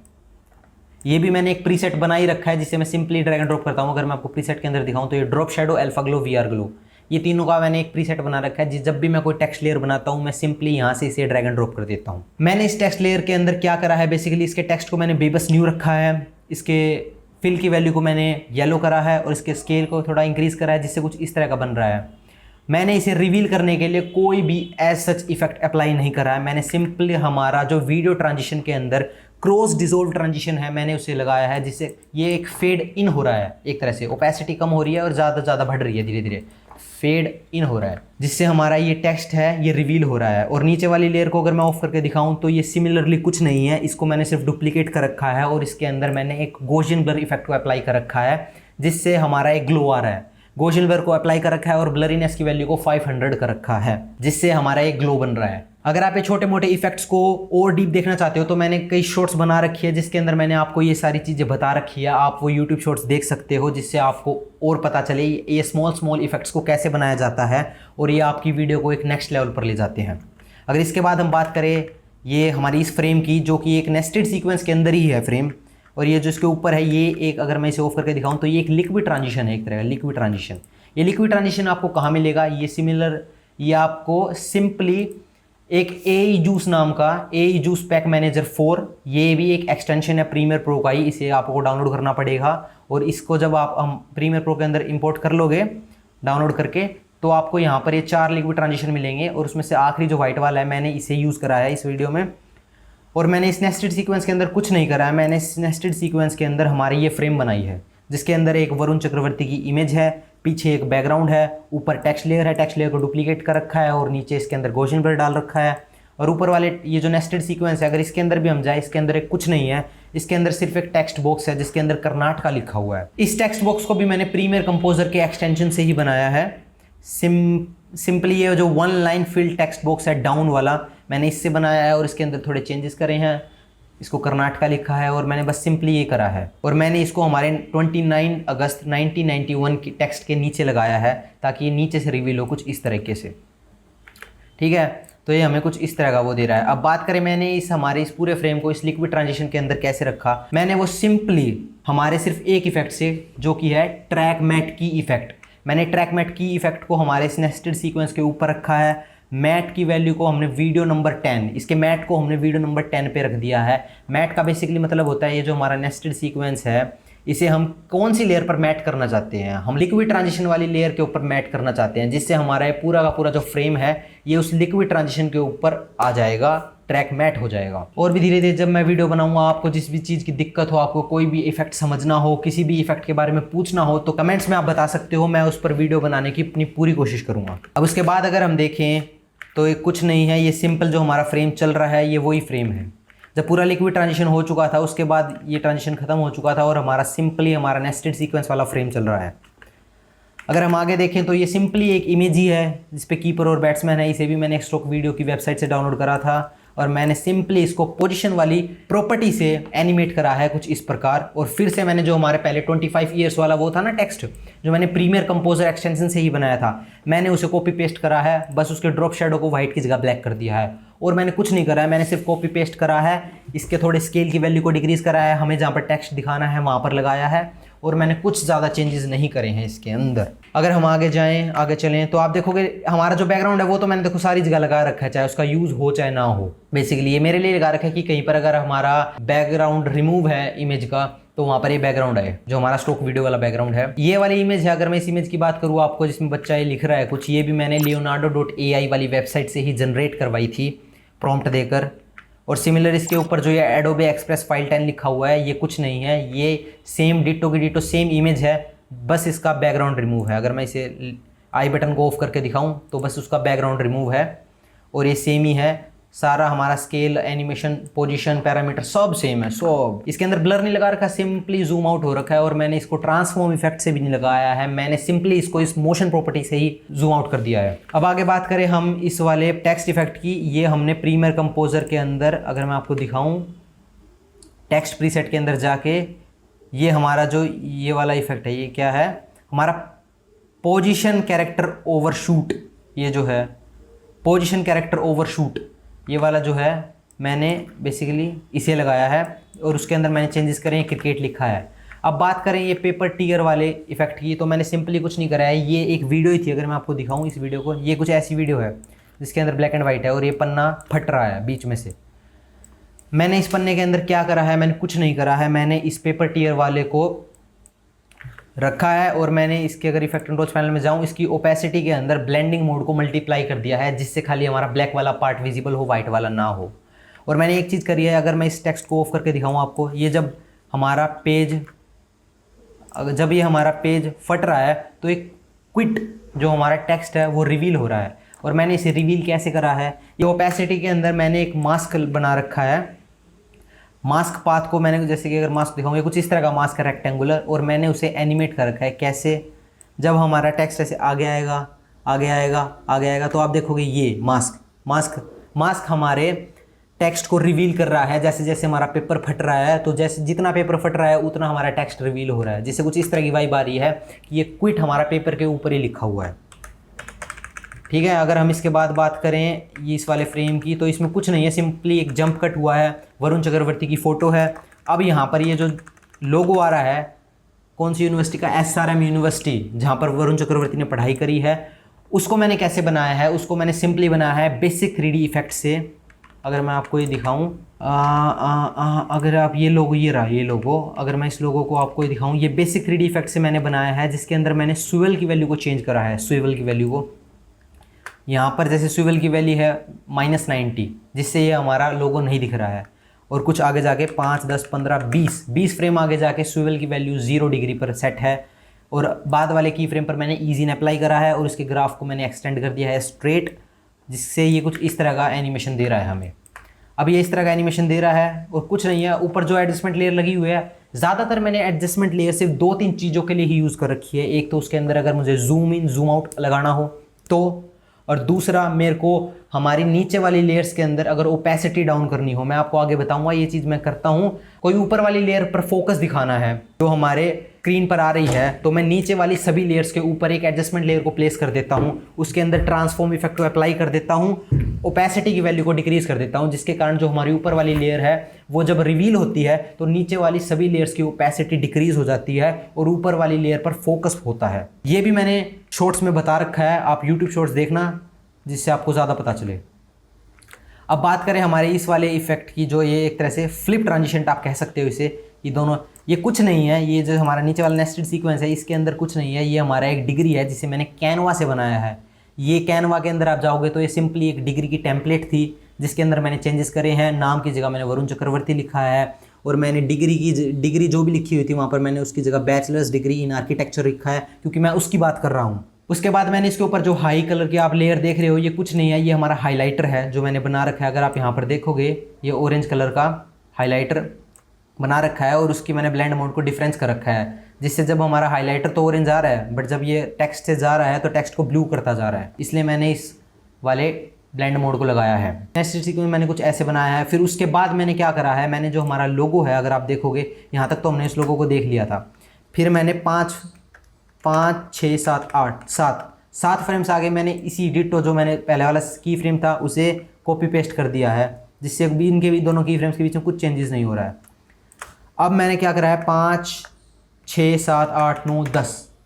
ये भी मैंने एक प्रीसेट बना ही रखा है जिसे मैं सिंपली ड्रैग एंड ड्रॉप करता हूँ। अगर मैं आपको प्रीसेट के अंदर दिखाऊँ तो ये drop shadow, alpha glow, VR glow, ये तीनों का मैंने एक प्रीसेट बना रखा है। जब भी मैं कोई टेक्स्ट लेयर बनाता हूँ मैं सिंपली यहाँ से इसे ड्रैग एंड ड्रॉप कर देता हूँ। मैंने इस टेक्स्ट लेयर के अंदर क्या करा है, बेसिकली इसके टेक्स्ट को मैंने बेबस न्यू रखा है, इसके फिल की वैल्यू को मैंने येलो करा है और इसके स्केल को थोड़ा इंक्रीज़ करा है जिससे कुछ इस तरह का बन रहा है। मैंने इसे रिवील करने के लिए कोई भी एज सच इफेक्ट अप्लाई नहीं करा है। मैंने सिंपली हमारा जो वीडियो ट्रांजिशन के अंदर क्रॉस डिसॉल्व ट्रांजिशन है मैंने उसे लगाया है जिससे ये एक फेड इन हो रहा है, एक तरह से ओपेसिटी कम हो रही है और ज़्यादा बढ़ रही है, धीरे धीरे फेड इन हो रहा है जिससे हमारा ये टेक्स्ट है ये रिवील हो रहा है। और नीचे वाली लेयर को अगर मैं ऑफ करके दिखाऊं तो ये सिमिलरली कुछ नहीं है, इसको मैंने सिर्फ डुप्लीकेट कर रखा है और इसके अंदर मैंने एक गॉसियन ब्लर इफेक्ट को अप्लाई कर रखा है जिससे हमारा एक ग्लो आ रहा है। गॉसियन ब्लर को अप्लाई कर रखा है और ब्लरीनेस की वैल्यू को 500 कर रखा है जिससे हमारा एक ग्लो बन रहा है। अगर आप ये छोटे मोटे इफेक्ट्स को और डीप देखना चाहते हो तो मैंने कई शॉर्ट्स बना रखी है जिसके अंदर मैंने आपको ये सारी चीज़ें बता रखी है। आप वो यूट्यूब शॉर्ट्स देख सकते हो जिससे आपको और पता चले ये स्मॉल इफेक्ट्स को कैसे बनाया जाता है और ये आपकी वीडियो को एक नेक्स्ट लेवल पर ले जाते हैं। अगर इसके बाद हम बात करें ये हमारी इस फ्रेम की जो कि एक नेस्टेड सीक्वेंस के अंदर ही है फ्रेम, और ये जो इसके ऊपर है ये एक, अगर मैं इसे ऑफ करके दिखाऊँ तो ये एक लिक्विड ट्रांजिशन है, एक तरह का लिक्विड ट्रांजिशन। ये लिक्विड ट्रांजिशन आपको कहाँ मिलेगा, ये आपको सिंपली एक ए जूस नाम का ए जूस पैक मैनेजर 4, ये भी एक एक्सटेंशन है प्रीमियर प्रो का ही, इसे आपको डाउनलोड करना पड़ेगा। और इसको जब आप हम प्रीमियर प्रो के अंदर इंपोर्ट कर लोगे डाउनलोड करके तो आपको यहाँ पर ये 4 लिक्विड ट्रांजिशन मिलेंगे और उसमें से आखिरी जो वाइट वाला है मैंने इसे यूज़ करा है इस वीडियो में। और मैंने इस नेस्टेड सीक्वेंस के अंदर कुछ नहीं करा है, मैंने इस नेस्टेड सीक्वेंस के अंदर हमारी ये फ्रेम बनाई है जिसके अंदर एक वरुण चक्रवर्ती की इमेज है, पीछे एक बैकग्राउंड है, ऊपर टेक्स्ट लेयर है, टेक्स्ट लेयर को डुप्लीकेट कर रखा है और नीचे इसके अंदर गॉसियन ब्लर डाल रखा है। और ऊपर वाले ये जो नेस्टेड सीक्वेंस है अगर इसके अंदर भी हम जाए इसके अंदर एक कुछ नहीं है, इसके अंदर सिर्फ एक टेक्स्ट बॉक्स है जिसके अंदर कर्नाटका लिखा हुआ है। इस टेक्स्ट बॉक्स को भी मैंने प्रीमियर कंपोजर के एक्सटेंशन से ही बनाया है। सिंपली ये जो 1 लाइन फिल टेक्स्ट बॉक्स है डाउन वाला मैंने इससे बनाया है और इसके अंदर थोड़े चेंजेस करे हैं, इसको कर्नाटका लिखा है और मैंने बस सिंपली ये करा है। और मैंने इसको हमारे 29 अगस्त 1991 की टेक्स्ट के नीचे लगाया है ताकि ये नीचे से रिवील हो कुछ इस तरीके से, ठीक है। तो ये हमें कुछ इस तरह का वो दे रहा है। अब बात करें मैंने हमारे इस पूरे फ्रेम को इस लिक्विड ट्रांजिशन के अंदर कैसे रखा, मैंने वो सिंपली हमारे सिर्फ एक इफेक्ट से जो कि है ट्रैक मैट की इफेक्ट, मैंने ट्रैक मैट की इफेक्ट को हमारे इस नेस्टेड सीक्वेंस के ऊपर रखा है। मैट की वैल्यू को हमने वीडियो नंबर 10, इसके मैट को हमने वीडियो नंबर 10 पे रख दिया है। मैट का बेसिकली मतलब होता है ये जो हमारा नेस्टेड सीक्वेंस है इसे हम कौन सी लेयर पर मैट करना चाहते हैं, हम लिक्विड ट्रांजिशन वाली लेयर के ऊपर मैट करना चाहते हैं जिससे हमारा ये पूरा का पूरा जो फ्रेम है ये उस लिक्विड ट्रांजिशन के ऊपर आ जाएगा, ट्रैक मैट हो जाएगा। और भी धीरे धीरे जब मैं वीडियो बनाऊंगा आपको जिस भी चीज़ की दिक्कत हो, आपको कोई भी इफेक्ट समझना हो, किसी भी इफेक्ट के बारे में पूछना हो तो कमेंट्स में आप बता सकते हो, मैं उस पर वीडियो बनाने की अपनी पूरी कोशिश करूँगा। अब उसके बाद अगर हम देखें तो ये कुछ नहीं है, ये सिंपल जो हमारा फ्रेम चल रहा है ये वही फ्रेम है। जब पूरा लिक्विड ट्रांजिशन हो चुका था उसके बाद ये ट्रांजिशन खत्म हो चुका था और हमारा सिंपली हमारा नेस्टेड सीक्वेंस वाला फ्रेम चल रहा है। अगर हम आगे देखें तो ये सिंपली एक इमेज ही है जिस पे कीपर और बैट्समैन है, इसे भी मैंने एक स्टॉक वीडियो की वेबसाइट से डाउनलोड करा था और मैंने सिंपली इसको पोजीशन वाली प्रॉपर्टी से एनिमेट करा है कुछ इस प्रकार। और फिर से मैंने जो हमारे पहले 25 ईयर्स वाला वो था ना टेक्स्ट जो मैंने प्रीमियर कंपोजर एक्सटेंशन से ही बनाया था, मैंने उसे कॉपी पेस्ट करा है, बस उसके ड्रॉप शेडो को व्हाइट की जगह ब्लैक कर दिया है और मैंने कुछ नहीं करा है, मैंने सिर्फ कॉपी पेस्ट करा है, इसके थोड़े स्केल की वैल्यू को डिक्रीज़ करा है, हमें जहाँ पर टेक्स्ट दिखाना है वहाँ पर लगाया है और मैंने कुछ ज़्यादा चेंजेस नहीं करे हैं इसके अंदर। अगर हम आगे जाएं आगे चलें तो आप देखोगे हमारा जो बैकग्राउंड है वो तो मैंने देखो सारी जगह लगा रखा है, चाहे उसका यूज़ हो चाहे ना हो। बेसिकली ये मेरे लिए लगा रखा है कि कहीं पर अगर हमारा बैकग्राउंड रिमूव है इमेज का तो वहाँ पर ये बैकग्राउंड है जो हमारा स्टॉक वीडियो वाला बैकग्राउंड है। ये वाली इमेज है, अगर मैं इस इमेज की बात करूँ आपको जिसमें बच्चा ये लिख रहा है कुछ, ये भी मैंने leonardo.ai वाली वेबसाइट से ही जनरेट करवाई थी प्रॉम्प्ट देकर। और सिमिलर इसके ऊपर जो ये एडोबे एक्सप्रेस फाइल 10 लिखा हुआ है ये कुछ नहीं है, ये सेम डिटो की डिटो सेम इमेज है, बस इसका बैकग्राउंड रिमूव है। अगर मैं इसे आई बटन को ऑफ करके दिखाऊं तो बस उसका बैकग्राउंड रिमूव है और ये सेम ही है। सारा हमारा स्केल, एनिमेशन, पोजीशन, पैरामीटर सब सेम है। सब इसके अंदर ब्लर नहीं लगा रखा, सिंपली जूम आउट हो रखा है। और मैंने इसको ट्रांसफॉर्म इफेक्ट से भी नहीं लगाया है, मैंने सिंपली इसको इस मोशन प्रॉपर्टी से ही जूम आउट कर दिया है। अब आगे बात करें हम इस वाले टेक्स्ट इफेक्ट की। ये हमने प्रीमियर कंपोजर के अंदर, अगर मैं आपको दिखाऊं, टेक्स्ट प्रीसेट के अंदर जाके, ये हमारा जो ये वाला इफेक्ट है, ये क्या है, हमारा पोजीशन कैरेक्टर ओवरशूट। ये जो है पोजीशन कैरेक्टर ओवरशूट, ये वाला जो है मैंने बेसिकली इसे लगाया है और उसके अंदर मैंने चेंजेस करे हैं, क्रिकेट लिखा है। अब बात करें ये पेपर टिगर वाले इफेक्ट की, तो मैंने सिंपली कुछ नहीं करा है। ये एक वीडियो ही थी, अगर मैं आपको दिखाऊं इस वीडियो को, ये कुछ ऐसी वीडियो है जिसके अंदर ब्लैक एंड वाइट है और ये पन्ना फट रहा है बीच में से। मैंने इस पन्ने के अंदर क्या करा है, मैंने कुछ नहीं करा है। मैंने इस पेपर टिगर वाले को रखा है और मैंने इसके, अगर इफेक्ट कंट्रोल्स पैनल में जाऊं, इसकी ओपेसिटी के अंदर ब्लेंडिंग मोड को मल्टीप्लाई कर दिया है, जिससे खाली हमारा ब्लैक वाला पार्ट विजिबल हो, वाइट वाला ना हो। और मैंने एक चीज़ करी है, अगर मैं इस टेक्स्ट को ऑफ करके दिखाऊं आपको, ये जब हमारा पेज, जब ये हमारा पेज फट रहा है तो एक क्विट जो हमारा टेक्स्ट है वो रिवील हो रहा है। और मैंने इसे रिवील कैसे करा है, ये ओपेसिटी के अंदर मैंने एक मास्क बना रखा है। मास्क पाथ को मैंने, जैसे कि अगर मास्क दिखाऊँ, ये कुछ इस तरह का मास्क है रेक्टेंगुलर, और मैंने उसे एनिमेट कर रखा है। कैसे, जब हमारा टेक्स्ट ऐसे आगे आएगा, आगे आएगा, आगे आएगा, तो आप देखोगे ये मास्क हमारे टेक्स्ट को रिवील कर रहा है। जैसे जैसे हमारा पेपर फट रहा है, तो जैसे जितना पेपर फट रहा है उतना हमारा टेक्स्ट रिवील हो रहा है, जिससे कुछ इस तरह की वाइब आ रही है कि ये क्विट हमारा पेपर के ऊपर ही लिखा हुआ है। ठीक है, अगर हम इसके बाद बात करें ये इस वाले फ्रेम की, तो इसमें कुछ नहीं है, सिंपली एक जंप कट हुआ है, वरुण चक्रवर्ती की फ़ोटो है। अब यहाँ पर ये जो लोगो आ रहा है, कौन सी यूनिवर्सिटी का, SRM यूनिवर्सिटी, जहाँ पर वरुण चक्रवर्ती ने पढ़ाई करी है, उसको मैंने कैसे बनाया है, उसको मैंने सिंपली बनाया है बेसिक 3D इफेक्ट से। अगर मैं आपको ये दिखाऊँ, अगर आप ये लोगो, ये रहा ये लोगो, अगर मैं इस लोगो को आपको ये दिखाऊँ, ये बेसिक 3D इफेक्ट से मैंने बनाया है, जिसके अंदर मैंने स्विवल की वैल्यू को चेंज करा है। स्विवल की वैल्यू को यहाँ पर, जैसे स्विवल की वैल्यू है -90, जिससे ये हमारा लोगो नहीं दिख रहा है। और कुछ आगे जाके 5, 10, 15, 20 फ्रेम आगे जाके स्विवल की वैल्यू 0 डिग्री पर सेट है। और बाद वाले की फ्रेम पर मैंने ईजी ने अप्लाई करा है और उसके ग्राफ को मैंने एक्सटेंड कर दिया है स्ट्रेट, जिससे ये कुछ इस तरह का एनिमेशन दे रहा है हमें। अब ये इस तरह का एनिमेशन दे रहा है और कुछ नहीं है। ऊपर जो एडजस्टमेंट लेयर लगी हुई है, ज़्यादातर मैंने एडजस्टमेंट लेयर सिर्फ 2-3 चीज़ों के लिए ही यूज़ कर रखी है। एक तो उसके अंदर अगर मुझे जूम इन जूम आउट लगाना हो तो, और दूसरा मेरे को हमारी नीचे वाली लेयर्स के अंदर अगर ओपेसिटी डाउन करनी हो, मैं आपको आगे बताऊंगा ये चीज़ मैं करता हूँ। कोई ऊपर वाली लेयर पर फोकस दिखाना है जो हमारे स्क्रीन पर आ रही है, तो मैं नीचे वाली सभी लेयर्स के ऊपर एक एडजस्टमेंट लेयर को प्लेस कर देता हूँ, उसके अंदर ट्रांसफॉर्म इफेक्ट को अप्लाई कर देता हूँ, ओपेसिटी की वैल्यू को डिक्रीज कर देता हूँ, जिसके कारण जो हमारी ऊपर वाली लेयर है वो जब रिवील होती है तो नीचे वाली सभी लेयर्स की ओपेसिटी डिक्रीज हो जाती है और ऊपर वाली लेयर पर फोकस होता है। ये भी मैंने शॉर्ट्स में बता रखा है, आप यूट्यूब शॉर्ट्स देखना जिससे आपको ज़्यादा पता चले। अब बात करें हमारे इस वाले इफेक्ट की, जो ये एक तरह से फ्लिप ट्रांजिशन आप कह सकते हो इसे। ये दोनों, ये कुछ नहीं है, ये जो हमारा नीचे वाला नेस्टेड सीक्वेंस है इसके अंदर कुछ नहीं है, ये हमारा एक डिग्री है जिसे मैंने कैनवा से बनाया है। ये कैनवा के अंदर आप जाओगे तो ये सिंपली एक डिग्री की टेम्पलेट थी जिसके अंदर मैंने चेंजेस करे हैं। नाम की जगह मैंने वरुण चक्रवर्ती लिखा है और मैंने डिग्री जो भी लिखी हुई थी वहाँ पर मैंने उसकी जगह बैचलर्स डिग्री इन आर्किटेक्चर लिखा है, क्योंकि मैं उसकी बात कर रहा हूँ। उसके बाद मैंने इसके ऊपर जो हाई कलर की आप लेयर देख रहे हो, ये कुछ नहीं है, ये हमारा हाइलाइटर है जो मैंने बना रखा है। अगर आप यहाँ पर देखोगे, ये ऑरेंज कलर का हाइलाइटर बना रखा है और उसकी मैंने ब्लेंड मोड को डिफरेंस कर रखा है, जिससे जब हमारा हाइलाइटर तो ऑरेंज आ रहा है, बट जब ये टेक्स्ट से जा रहा है तो टेक्स्ट को ब्लू करता जा रहा है, इसलिए मैंने इस वाले ब्लेंड मोड को लगाया है। नेक्स्ट सीक्वेंस में मैंने कुछ ऐसे बनाया है। फिर उसके बाद मैंने क्या करा है, मैंने जो हमारा लोगो है, अगर आप देखोगे यहाँ तक तो हमने इस लोगो को देख लिया था। फिर मैंने 5, 6, 7, 8 फ्रेम्स आगे मैंने इसी डिटो जो मैंने पहले वाला की फ्रेम था उसे कॉपी पेस्ट कर दिया है, जिससे भी इनके भी दोनों की फ्रेम्स के बीच में कुछ चेंजेस नहीं हो रहा है। अब मैंने क्या करा है, 5, 6, 7, 8, 9,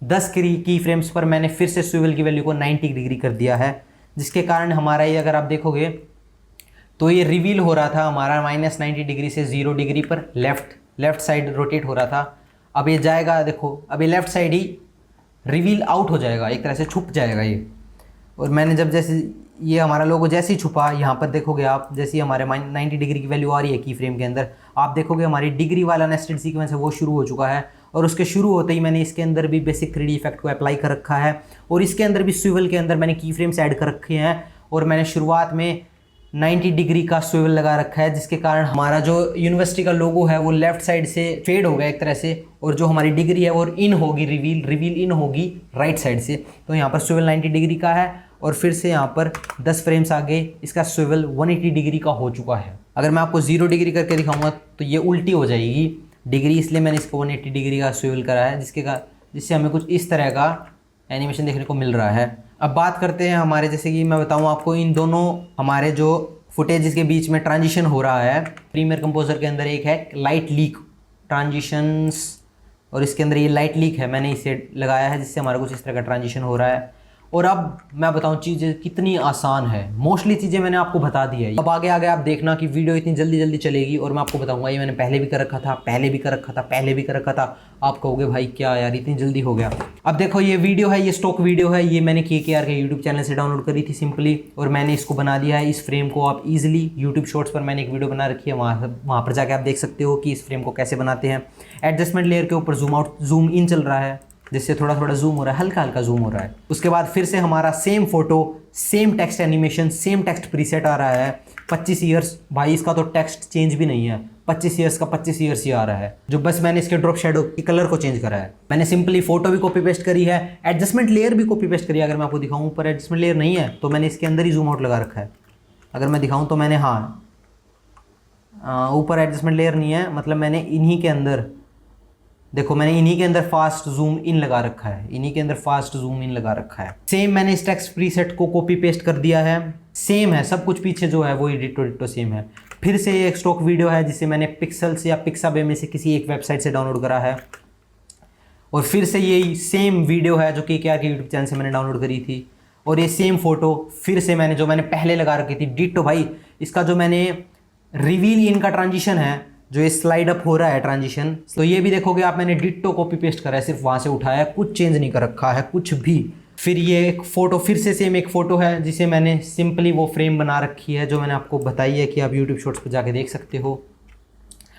10 की फ्रेम्स पर मैंने फिर से स्विवल की वैल्यू को 90 डिग्री कर दिया है, जिसके कारण हमारा ये, अगर आप देखोगे तो ये रिवील हो रहा था हमारा -90 डिग्री से 0 डिग्री पर लेफ्ट साइड रोटेट हो रहा था। अब ये जाएगा, देखो अब ये लेफ्ट साइड ही रिवील आउट हो जाएगा, एक तरह से छुप जाएगा ये। और मैंने जब जैसे ये हमारा लोगो जैसे ही छुपा, यहाँ पर देखोगे आप, जैसे ही हमारे 90 डिग्री की वैल्यू आ रही है की फ्रेम के अंदर, आप देखोगे हमारी डिग्री वाला नेस्टेड सीक्वेंस है वो शुरू हो चुका है। और उसके शुरू होते ही मैंने इसके अंदर भी बेसिक 3D इफेक्ट को अप्लाई कर रखा है और इसके अंदर भी स्विवल के अंदर मैंने की फ्रेम्स ऐड कर रखे हैं। और मैंने शुरुआत में 90 डिग्री का स्विvel लगा रखा है, जिसके कारण हमारा जो यूनिवर्सिटी का लोगो है वो लेफ्ट साइड से फेड होगा एक तरह से, और जो हमारी डिग्री है वो इन होगी, रिवील इन होगी राइट साइड से। तो यहाँ पर स्विvel 90 डिग्री का है, और फिर से यहाँ पर 10 फ्रेम्स आगे इसका स्विvel 180 डिग्री का हो चुका है। अगर मैं आपको 0 डिग्री करके दिखाऊंगा तो ये उल्टी हो जाएगी डिग्री, इसलिए मैंने इसको 180 डिग्री का स्विvel करा है, जिससे हमें कुछ इस तरह का एनिमेशन देखने को मिल रहा है। अब बात करते हैं हमारे, जैसे कि मैं बताऊं आपको, इन दोनों हमारे जो फुटेज के बीच में ट्रांजिशन हो रहा है प्रीमियर कंपोजर के अंदर, एक है लाइट लीक ट्रांजिशंस, और इसके अंदर ये लाइट लीक है, मैंने इसे लगाया है जिससे हमारा कुछ इस तरह का ट्रांजिशन हो रहा है। और अब मैं बताऊं चीज़ें कितनी आसान है, मोस्टली चीज़ें मैंने आपको बता दी है। अब आगे आगे आप देखना कि वीडियो इतनी जल्दी चलेगी, और मैं आपको बताऊंगा ये मैंने पहले भी कर रखा था, पहले भी कर रखा था। आप कहोगे भाई क्या यार इतनी जल्दी हो गया। अब देखो ये वीडियो है, ये स्टॉक वीडियो है, ये मैंने KKR के यूट्यूब चैनल से डाउनलोड करी थी सिंपली, और मैंने इसको बना दिया है। इस फ्रेम को आप ईजिली यूट्यूब शॉर्ट्स पर मैंने एक वीडियो बना रखी है, वहाँ पर जाके आप देख सकते हो कि इस फ्रेम को कैसे बनाते हैं। एडजस्टमेंट लेयर के ऊपर जूम आउट जूम इन चल रहा है, जिससे थोड़ा जूम हो रहा है, हल्का जूम हो रहा है। उसके बाद फिर से हमारा same photo, same text animation, same text preset आ रहा है। 25 ईयर्स, भाई इसका तो टेक्स्ट चेंज भी नहीं है, 25 ईयर्स का 25 ईयर्स ही आ रहा है, जो बस मैंने इसके ड्रॉप शेडो की कलर को चेंज करा है। मैंने सिंपली फोटो भी कॉपी पेस्ट करी है, एडजस्टमेंट लेयर भी कॉपी पेस्ट करी है। अगर मैं आपको दिखाऊं, ऊपर एडजस्टमेंट लेयर नहीं है तो मैंने इसके अंदर ही जूम आउट लगा रखा है। अगर मैं दिखाऊँ तो मैंने ऊपर एडजस्टमेंट लेयर नहीं है, मतलब मैंने इन्हीं के अंदर, देखो मैंने इन्हीं के अंदर फास्ट जूम इन लगा रखा है, सेम मैंने इस टेक्स्ट प्रीसेट को कॉपी पेस्ट कर दिया है, सेम है सब कुछ, पीछे जो है वो डिट्टो सेम है। फिर से एक स्टॉक वीडियो है जिसे मैंने पिक्सल्स या पिक्साबे में से किसी एक वेबसाइट से डाउनलोड करा है, और फिर से यही सेम वीडियो है जो KKR के यूट्यूब चैनल से मैंने डाउनलोड करी थी, और ये सेम फोटो फिर से मैंने पहले लगा रखी थी डिट्टो। भाई इसका जो मैंने रिवील इन का ट्रांजिशन है, जो ये स्लाइड अप हो रहा है ट्रांजिशन, तो ये भी देखोगे आप, मैंने डिट्टो कॉपी पेस्ट करा है, सिर्फ वहाँ से उठाया है, कुछ चेंज नहीं कर रखा है कुछ भी। फिर ये एक फ़ोटो, फिर से सेम एक फ़ोटो है जिसे मैंने सिंपली वो फ्रेम बना रखी है जो मैंने आपको बताई है कि आप यूट्यूब शॉर्ट्स पर जाके देख सकते हो।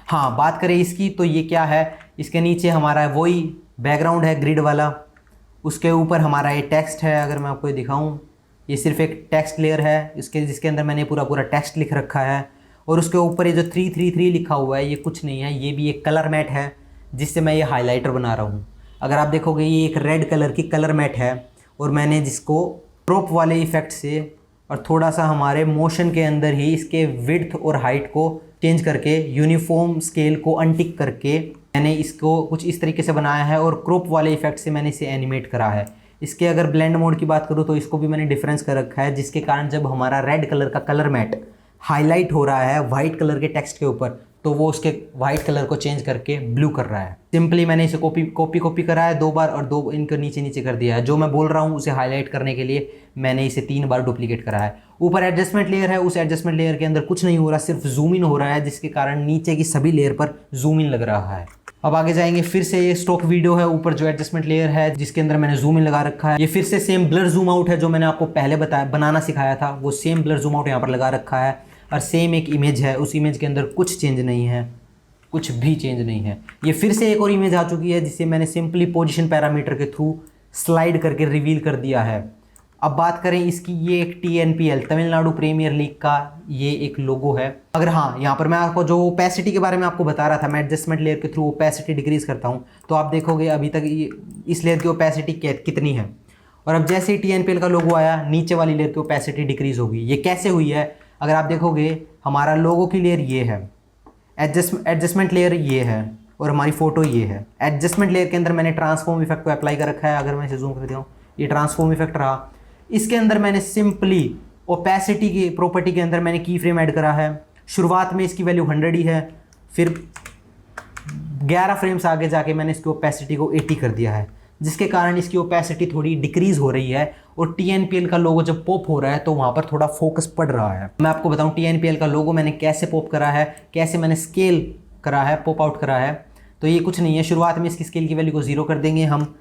हाँ, बात करें इसकी तो ये क्या है, इसके नीचे हमारा वही बैकग्राउंड है ग्रिड वाला, उसके ऊपर हमारा ये टेक्स्ट है। अगर मैं आपको ये दिखाऊँ, ये सिर्फ एक टेक्स्ट लेयर है जिसके अंदर मैंने पूरा टेक्स्ट लिख रखा है, और उसके ऊपर ये जो 333 लिखा हुआ है ये कुछ नहीं है, ये भी एक कलर मैट है जिससे मैं ये हाइलाइटर बना रहा हूँ। अगर आप देखोगे ये एक रेड कलर की कलर मैट है, और मैंने जिसको क्रॉप वाले इफ़ेक्ट से और थोड़ा सा हमारे मोशन के अंदर ही इसके विड्थ और हाइट को चेंज करके, यूनिफॉर्म स्केल को अनटिक करके मैंने इसको कुछ इस तरीके से बनाया है, और क्रॉप वाले इफ़ेक्ट से मैंने इसे एनिमेट करा है। इसके अगर ब्लेंड मोड की बात करूँ तो इसको भी मैंने डिफरेंस कर रखा है, जिसके कारण जब हमारा रेड कलर का कलर मैट हाईलाइट हो रहा है वाइट कलर के टेक्स्ट के ऊपर, तो वो उसके वाइट कलर को चेंज करके ब्लू कर रहा है। सिंपली मैंने इसे कॉपी करा है 2 बार, और 2 इनके नीचे कर दिया है। जो मैं बोल रहा हूँ उसे हाईलाइट करने के लिए मैंने इसे 3 बार डुप्लीकेट करा है। ऊपर एडजस्टमेंट लेयर है, उस एडजस्टमेंट लेयर के अंदर कुछ नहीं हो रहा, सिर्फ जूम इन हो रहा है, जिसके कारण नीचे की सभी लेयर पर जूम इन लग रहा है। अब आगे जाएंगे, फिर से ये स्टॉक वीडियो है, ऊपर जो एडजस्टमेंट लेयर है जिसके अंदर मैंने जूम इन लगा रखा है। ये फिर से सेम ब्लर जूम आउट है जो मैंने आपको पहले बनाना सिखाया था, वो सेम ब्लर जूम आउट यहाँ पर लगा रखा है, और सेम एक इमेज है, उस इमेज के अंदर कुछ चेंज नहीं है, कुछ भी चेंज नहीं है। ये फिर से एक और इमेज आ चुकी है जिसे मैंने सिंपली पोजीशन पैरामीटर के थ्रू स्लाइड करके रिवील कर दिया है। अब बात करें इसकी, ये एक TNPL तमिलनाडु प्रीमियर लीग का ये एक लोगो है। अगर हाँ, यहाँ पर मैं आपको जो ओपेसिटी के बारे में आपको बता रहा था, मैं एडजस्टमेंट लेयर के थ्रू ओपेसिटी डिक्रीज करता हूँ, तो आप देखोगे अभी तक इस लेयर की ओपेसिटी कितनी है, और अब जैसे ही TNPL का लोगो आया नीचे वाली लेयर की ओपेसिटी डिक्रीज होगी। ये कैसे हुई है, अगर आप देखोगे हमारा लोगो की लेयर ये है, एडजस्टमेंट लेयर ये है, और हमारी फ़ोटो ये है। एडजस्टमेंट लेयर के अंदर मैंने ट्रांसफॉर्म इफेक्ट को अप्लाई कर रखा है। अगर मैं इसे जूम कर दिया हूँ, ये ट्रांसफॉर्म इफेक्ट रहा। इसके अंदर मैंने सिंपली ओपेसिटी की प्रॉपर्टी के अंदर मैंने की फ्रेम ऐड करा है। शुरुआत में इसकी वैल्यू 100 ही है, फिर 11 फ्रेम्स आगे जाके मैंने इसकी ओपेसिटी को 80 कर दिया है, जिसके कारण इसकी ओपेसिटी थोड़ी डिक्रीज़ हो रही है, और TNPL का लोगो जब पॉप हो रहा है तो वहाँ पर थोड़ा फोकस पड़ रहा है। मैं आपको बताऊँ TNPL का लोगो मैंने कैसे पॉप करा है, कैसे मैंने स्केल करा है, पॉप आउट करा है। तो ये कुछ नहीं है, शुरुआत में इसकी स्केल की वैल्यू को 0 कर देंगे हम,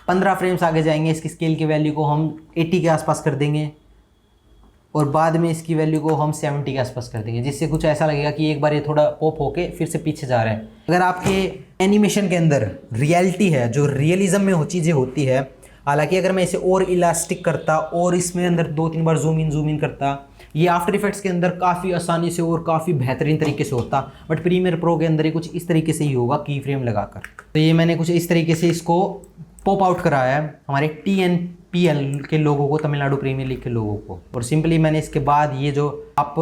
15 फ्रेम्स आगे जाएंगे इसकी स्केल की वैल्यू को हम 80 के आसपास कर देंगे, और बाद में इसकी वैल्यू को हम 70 के आसपास कर देंगे, जिससे कुछ ऐसा लगेगा कि एक बार ये थोड़ा पॉप होके फिर से पीछे जा रहे हैं। अगर आपके एनिमेशन के अंदर रियलिटी है, जो रियलिज्म में चीज़ें होती है, हालांकि अगर मैं इसे और इलास्टिक करता और इसमें अंदर 2-3 बार जूम इन करता, ये आफ्टर इफेक्ट्स के अंदर काफ़ी आसानी से और काफ़ी बेहतरीन तरीके से होता, बट प्रीमियर प्रो के अंदर ही कुछ इस तरीके से ही होगा की फ्रेम लगाकर। तो ये मैंने कुछ इस तरीके से इसको पॉप आउट कराया है हमारे TNPL के लोगों को, तमिलनाडु प्रीमियर लीग के लोगों को। और सिंपली मैंने इसके बाद ये जो आप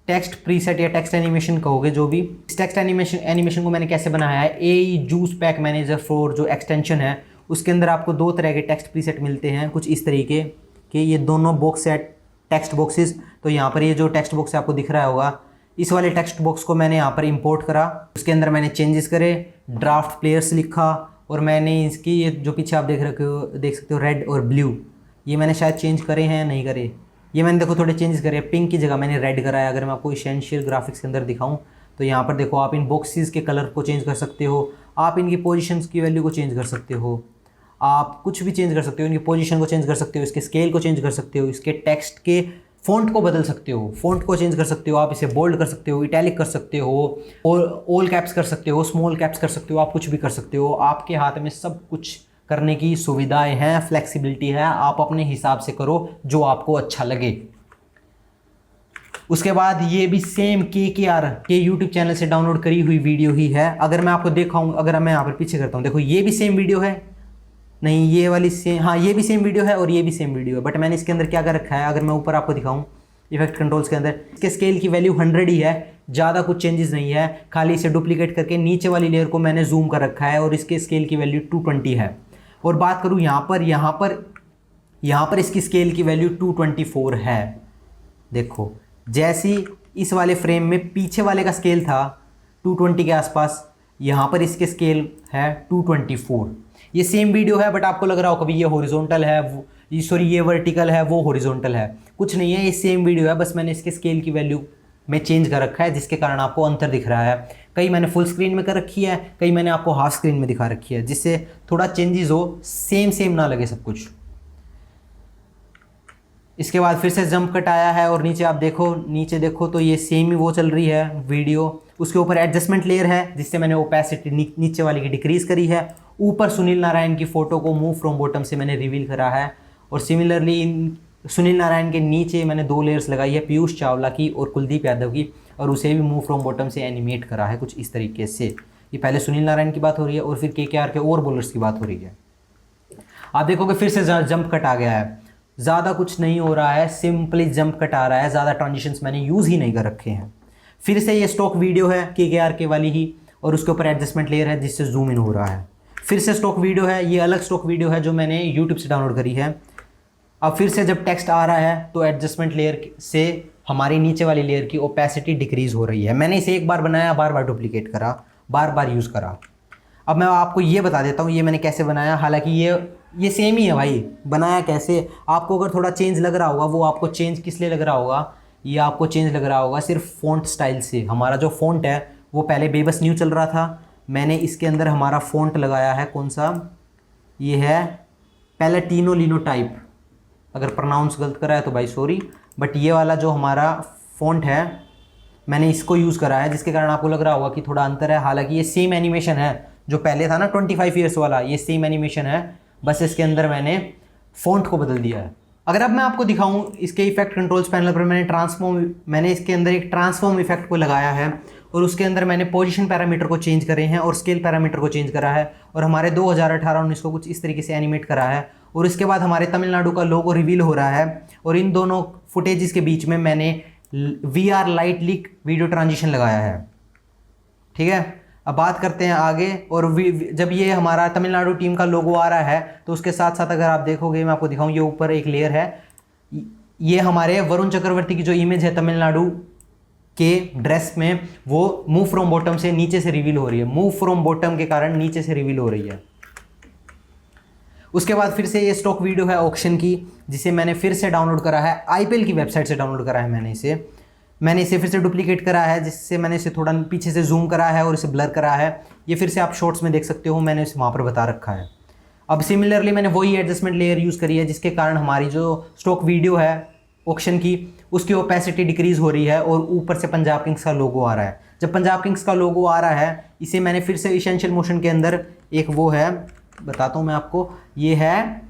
टेक्स्ट प्रीसेट या टेक्स्ट एनिमेशन कहोगे, जो भी इस टेक्स्ट एनिमेशन को मैंने कैसे बनाया है, AE जूस पैक मैनेजर 4 जो एक्सटेंशन है उसके अंदर आपको 2 तरह के टेक्स्ट प्रीसेट मिलते हैं कुछ इस तरीके के। ये दोनों बॉक्स है टेक्स्ट बॉक्सेस। तो यहाँ पर ये जो टेक्स्ट बॉक्स आपको दिख रहा होगा, इस वाले टेक्स्ट बॉक्स को मैंने यहाँ पर इंपोर्ट करा, उसके अंदर मैंने चेंजेस करे, ड्राफ्ट प्लेयर्स लिखा, और मैंने इसकी ये जो पीछे आप देख सकते हो रेड और ब्लू, ये मैंने शायद चेंज करे हैं, नहीं करे, ये मैंने देखो थोड़े चेंजेस करे। पिंक की जगह मैंने रेड कराया। अगर मैं आपको एसेंशियल ग्राफिक्स के अंदर दिखाऊं तो यहाँ पर देखो आप इन बॉक्सेस के कलर को चेंज कर सकते हो, आप इनकी पोजीशंस की वैल्यू को चेंज कर सकते हो, आप कुछ भी चेंज कर सकते हो, इनकी पोजीशन को चेंज कर सकते हो, इसके स्केल को चेंज कर सकते हो, इसके टेक्स्ट के फ़ॉन्ट को बदल सकते हो, फ़ॉन्ट को चेंज कर सकते हो, आप इसे बोल्ड कर सकते हो, इटैलिक कर सकते हो, और ऑल कैप्स कर सकते हो, स्मॉल कैप्स कर सकते हो, आप कुछ भी कर सकते हो। आपके हाथ में सब कुछ करने की सुविधाएं हैं, फ्लेक्सिबिलिटी है, आप अपने हिसाब से करो जो आपको अच्छा लगे। उसके बाद ये भी सेम KKR के यूट्यूब चैनल से डाउनलोड करी हुई वीडियो ही है। अगर मैं आपको दिखाऊं, अगर मैं यहाँ पर पीछे करता हूँ, देखो ये भी सेम वीडियो है, नहीं ये वाली सेम, हाँ ये भी सेम वीडियो है और ये भी सेम वीडियो है, बट मैंने इसके अंदर क्या कर रखा है, अगर मैं ऊपर आपको दिखाऊं इफेक्ट कंट्रोल्स के अंदर, इसके स्केल की वैल्यू 100 ही है, ज़्यादा कुछ चेंजेस नहीं है, खाली इसे डुप्लीकेट करके नीचे वाली लेयर को मैंने जूम कर रखा है और इसके स्केल की वैल्यू 220 है। और बात करूँ यहाँ पर इसकी स्केल की वैल्यू 224 है। देखो जैसी इस वाले फ्रेम में पीछे वाले का स्केल था 220 के आसपास, यहाँ पर इसके स्केल है 224। ये सेम वीडियो है, बट आपको लग रहा हो कभी ये हॉरिजॉन्टल है, ये वर्टिकल है, वो हॉरिजॉन्टल है, कुछ नहीं है, ये सेम वीडियो है, बस मैंने इसके स्केल की वैल्यू में चेंज कर रखा है, जिसके कारण आपको अंतर दिख रहा है। कई मैंने फुल स्क्रीन में कर रखी है, कई मैंने आपको हाफ स्क्रीन में दिखा रखी है, जिससे थोड़ा चेंजेस हो, सेम ना लगे सब कुछ। इसके बाद फिर से जंप कट आया है और नीचे देखो तो ये सेम ही वो चल रही है वीडियो। उसके ऊपर एडजस्टमेंट लेयर है, जिससे मैंने ओपेसिटी नीचे वाली की डिक्रीज करी है। ऊपर सुनील नारायण की फ़ोटो को मूव फ्रॉम बॉटम से मैंने रिवील करा है, और सिमिलरली सुनील नारायण के नीचे मैंने 2 लेयर्स लगाई है, पीयूष चावला की और कुलदीप यादव की, और उसे भी मूव फ्रॉम बॉटम से एनिमेट करा है कुछ इस तरीके से। ये पहले सुनील नारायण की बात हो रही है और फिर KKR के और बॉलर्स की बात हो रही है। आप देखोगे फिर से जंप कट आ गया है, ज़्यादा कुछ नहीं हो रहा है, सिंपली जंप कट आ रहा है, ज़्यादा ट्रांजिशंस मैंने यूज़ ही नहीं कर रखे हैं। फिर से ये स्टॉक वीडियो है KKR के वाली ही, और उसके ऊपर एडजस्टमेंट लेयर है जिससे जूम इन हो रहा है। फिर से स्टॉक वीडियो है, ये अलग स्टॉक वीडियो है जो मैंने यूट्यूब से डाउनलोड करी है। अब फिर से जब टेक्स्ट आ रहा है तो एडजस्टमेंट लेयर से हमारी नीचे वाली लेयर की ओपेसिटी डिक्रीज हो रही है। मैंने इसे एक बार बनाया, बार बार डुप्लीकेट करा, बार बार यूज़ करा। अब मैं आपको ये बता देता हूँ ये मैंने कैसे बनाया, हालांकि ये सेम ही है भाई, बनाया कैसे। आपको अगर थोड़ा चेंज लग रहा होगा, वो आपको चेंज किस लिए लग रहा होगा, ये आपको चेंज लग रहा होगा सिर्फ फ़ॉन्ट स्टाइल से। हमारा जो फ़ॉन्ट है वो पहले बेबस न्यू चल रहा था, मैंने इसके अंदर हमारा फ़ॉन्ट लगाया है, कौन सा, ये है पैलेटिनो लिनोटाइप। अगर प्रोनाउंस गलत करा है तो भाई सॉरी, बट ये वाला जो हमारा फ़ॉन्ट है मैंने इसको यूज़ करा है, जिसके कारण आपको लग रहा होगा कि थोड़ा अंतर है। हालांकि ये सेम एनिमेशन है जो पहले था ना 25 ईयर्स वाला, ये सेम एनिमेशन है, बस इसके अंदर मैंने फ़ॉन्ट को बदल दिया है। अगर अब मैं आपको दिखाऊं इसके इफेक्ट कंट्रोल्स पैनल पर मैंने इसके अंदर एक ट्रांसफॉर्म इफेक्ट को लगाया है, और उसके अंदर मैंने पोजीशन पैरामीटर को चेंज करे हैं और स्केल पैरामीटर को चेंज करा है, और हमारे 2018-19 को कुछ इस तरीके से एनिमेट करा है। और इसके बाद हमारे तमिलनाडु का लोगो रिवील हो रहा है, और इन दोनों फुटेजेस के बीच में मैंने VR light leak video transition लगाया है। ठीक है, अब बात करते हैं आगे। और जब ये हमारा तमिलनाडु टीम का लोगो आ रहा है तो उसके साथ साथ अगर आप देखोगे, मैं आपको दिखाऊं, ये ऊपर एक लेयर है, ये हमारे वरुण चक्रवर्ती की जो इमेज है तमिलनाडु के ड्रेस में, वो मूव फ्रॉम बॉटम से नीचे से रिवील हो रही है, मूव फ्रॉम बॉटम के कारण नीचे से रिवील हो रही है। उसके बाद फिर से ये स्टॉक वीडियो है ऑक्शन की, जिसे मैंने फिर से डाउनलोड करा है, IPL की वेबसाइट से डाउनलोड करा है मैंने इसे फिर से डुप्लीकेट करा है, जिससे मैंने इसे थोड़ा पीछे से जूम करा है और इसे ब्लर करा है। ये फिर से आप शॉर्ट्स में देख सकते हो, मैंने इसे वहाँ पर बता रखा है। अब सिमिलरली मैंने वही एडजस्टमेंट लेयर यूज़ करी है, जिसके कारण हमारी जो स्टॉक वीडियो है ऑक्शन की, उसकी ओपेसिटी डिक्रीज़ हो रही है, और ऊपर से पंजाब किंग्स का लोगो आ रहा है। जब पंजाब किंग्स का लोगो आ रहा है, इसे मैंने फिर से एसेंशियल मोशन के अंदर एक वो है, बताता हूँ मैं आपको, ये है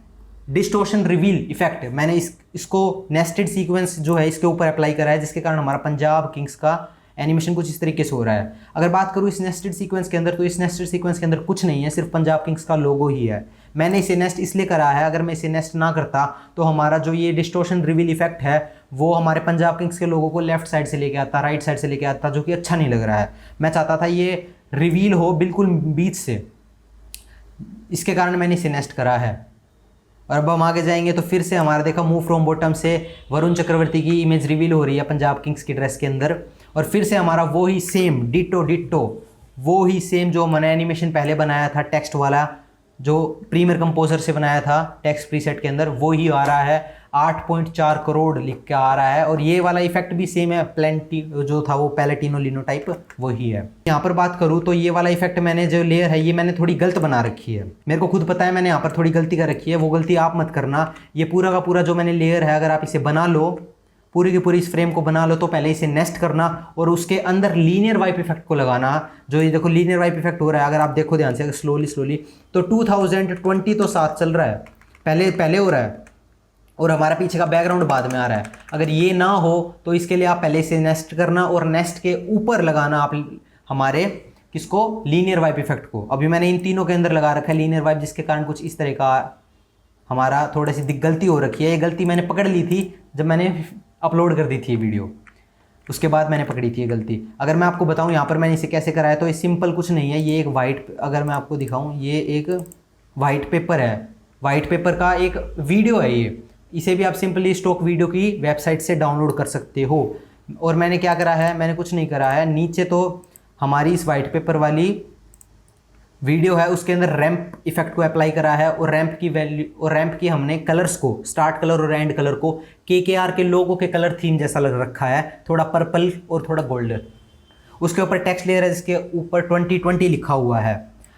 डिस्टोर्शन रिवील इफेक्ट मैंने इसको नेस्टेड सीक्वेंस जो है इसके ऊपर अप्लाई करा है, जिसके कारण हमारा पंजाब किंग्स का एनिमेशन कुछ इस तरीके से हो रहा है। अगर बात करूँ इस नेस्टेड सीक्वेंस के अंदर, तो इस नेस्टेड सीक्वेंस के अंदर कुछ नहीं है, सिर्फ पंजाब किंग्स का लोगो ही है। मैंने इसे नेस्ट इसलिए करा है, अगर मैं इसे नेस्ट ना करता तो हमारा जो ये डिस्टोर्शन रिवील इफेक्ट है वो हमारे पंजाब किंग्स के लोगों को लेफ्ट साइड से लेके आता, राइट साइड से लेके आता, जो कि अच्छा नहीं लग रहा है। मैं चाहता था ये रिवील हो बिल्कुल बीच से, इसके कारण मैंने इसे नेस्ट करा है। और अब हम आगे जाएंगे तो फिर से हमारा देखा मूव फ्रॉम बॉटम से वरुण चक्रवर्ती की इमेज रिवील हो रही है पंजाब किंग्स की ड्रेस के अंदर, और फिर से हमारा वो ही सेम डिट्टो वो ही सेम जो मैंने एनिमेशन पहले बनाया था टेक्स्ट वाला, जो प्रीमियर कंपोजर से बनाया था टेक्स्ट प्रीसेट के अंदर, वो ही आ रहा है। 8.4 करोड़ लिख के आ रहा है, और ये वाला इफेक्ट भी सेम है, प्लेंटी जो था वो पैलेटिनो लिनो टाइप वही है। यहाँ पर बात करूँ तो ये वाला इफेक्ट मैंने जो लेयर है ये मैंने थोड़ी गलत बना रखी है, मेरे को खुद पता है मैंने यहाँ पर थोड़ी गलती कर रखी है, वो गलती आप मत करना। ये पूरा का पूरा जो मैंने लेयर है, अगर आप इसे बना लो, पूरी की पूरी इस फ्रेम को बना लो, तो पहले इसे नेस्ट करना और उसके अंदर लीनियर वाइप इफेक्ट को लगाना। जो ये देखो लीनियर वाइप इफेक्ट हो रहा है, अगर आप देखो ध्यान से स्लोली तो 2020 तो साथ चल रहा है, पहले हो रहा है, और हमारा पीछे का बैकग्राउंड बाद में आ रहा है। अगर ये ना हो तो इसके लिए आप पहले इसे नेस्ट करना और नेस्ट के ऊपर लगाना आप हमारे किसको, लीनियर वाइप इफेक्ट को। अभी मैंने इन तीनों के अंदर लगा रखा है लीनियर वाइप, जिसके कारण कुछ इस तरह का हमारा थोड़ी सी गलती हो रखी है। ये गलती मैंने पकड़ ली थी जब मैंने अपलोड कर दी थी ये वीडियो, उसके बाद मैंने पकड़ी थी ये गलती। अगर मैं आपको बताऊं यहाँ पर मैंने इसे कैसे कराया, तो ये सिंपल कुछ नहीं है। ये एक वाइट, अगर मैं आपको दिखाऊं, ये एक वाइट पेपर है, वाइट पेपर का एक वीडियो है ये। इसे भी आप सिंपली स्टॉक वीडियो की वेबसाइट से डाउनलोड कर सकते हो। और मैंने क्या करा है, मैंने कुछ नहीं करा है। नीचे तो हमारी इस वाइट पेपर वाली वीडियो है, उसके अंदर रैंप इफेक्ट को अप्लाई करा है, और रैंप की वैल्यू और रैंप की हमने कलर्स को, स्टार्ट कलर और एंड कलर को KKR के लोगों के कलर थीम जैसा लग रखा है, थोड़ा पर्पल और थोड़ा गोल्डन। उसके ऊपर टेक्स्ट लेयर है जिसके ऊपर 2020 लिखा हुआ है।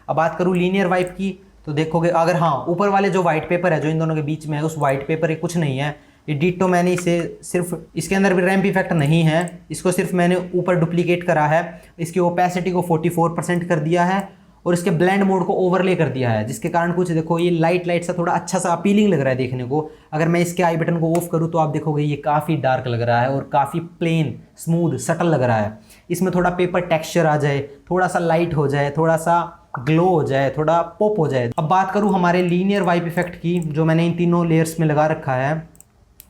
अब बात करूँ लीनियर वाइप की, तो देखोगे अगर हाँ ऊपर वाले जो वाइट पेपर है जो इन दोनों के बीच में है, उस वाइट पेपर कुछ नहीं है। ये डिट्टो मैंने इसे सिर्फ, इसके अंदर भी रैंप इफेक्ट नहीं है, इसको सिर्फ मैंने ऊपर डुप्लीकेट करा है, इसकी ओपेसिटी को 44% कर दिया है, और इसके ब्लेंड मोड को ओवरले कर दिया है, जिसके कारण कुछ देखो ये लाइट सा थोड़ा अच्छा सा अपीलिंग लग रहा है देखने को। अगर मैं इसके आई बटन को ऑफ करूँ तो आप देखोगे ये काफ़ी डार्क लग रहा है और काफ़ी प्लेन स्मूथ सटल लग रहा है। इसमें थोड़ा पेपर टेक्सचर आ जाए, थोड़ा सा लाइट हो जाए, थोड़ा सा ग्लो हो जाए, थोड़ा पॉप हो जाए। अब बात करूँ हमारे लीनियर वाइप इफेक्ट की, जो मैंने इन तीनों लेयर्स में लगा रखा है,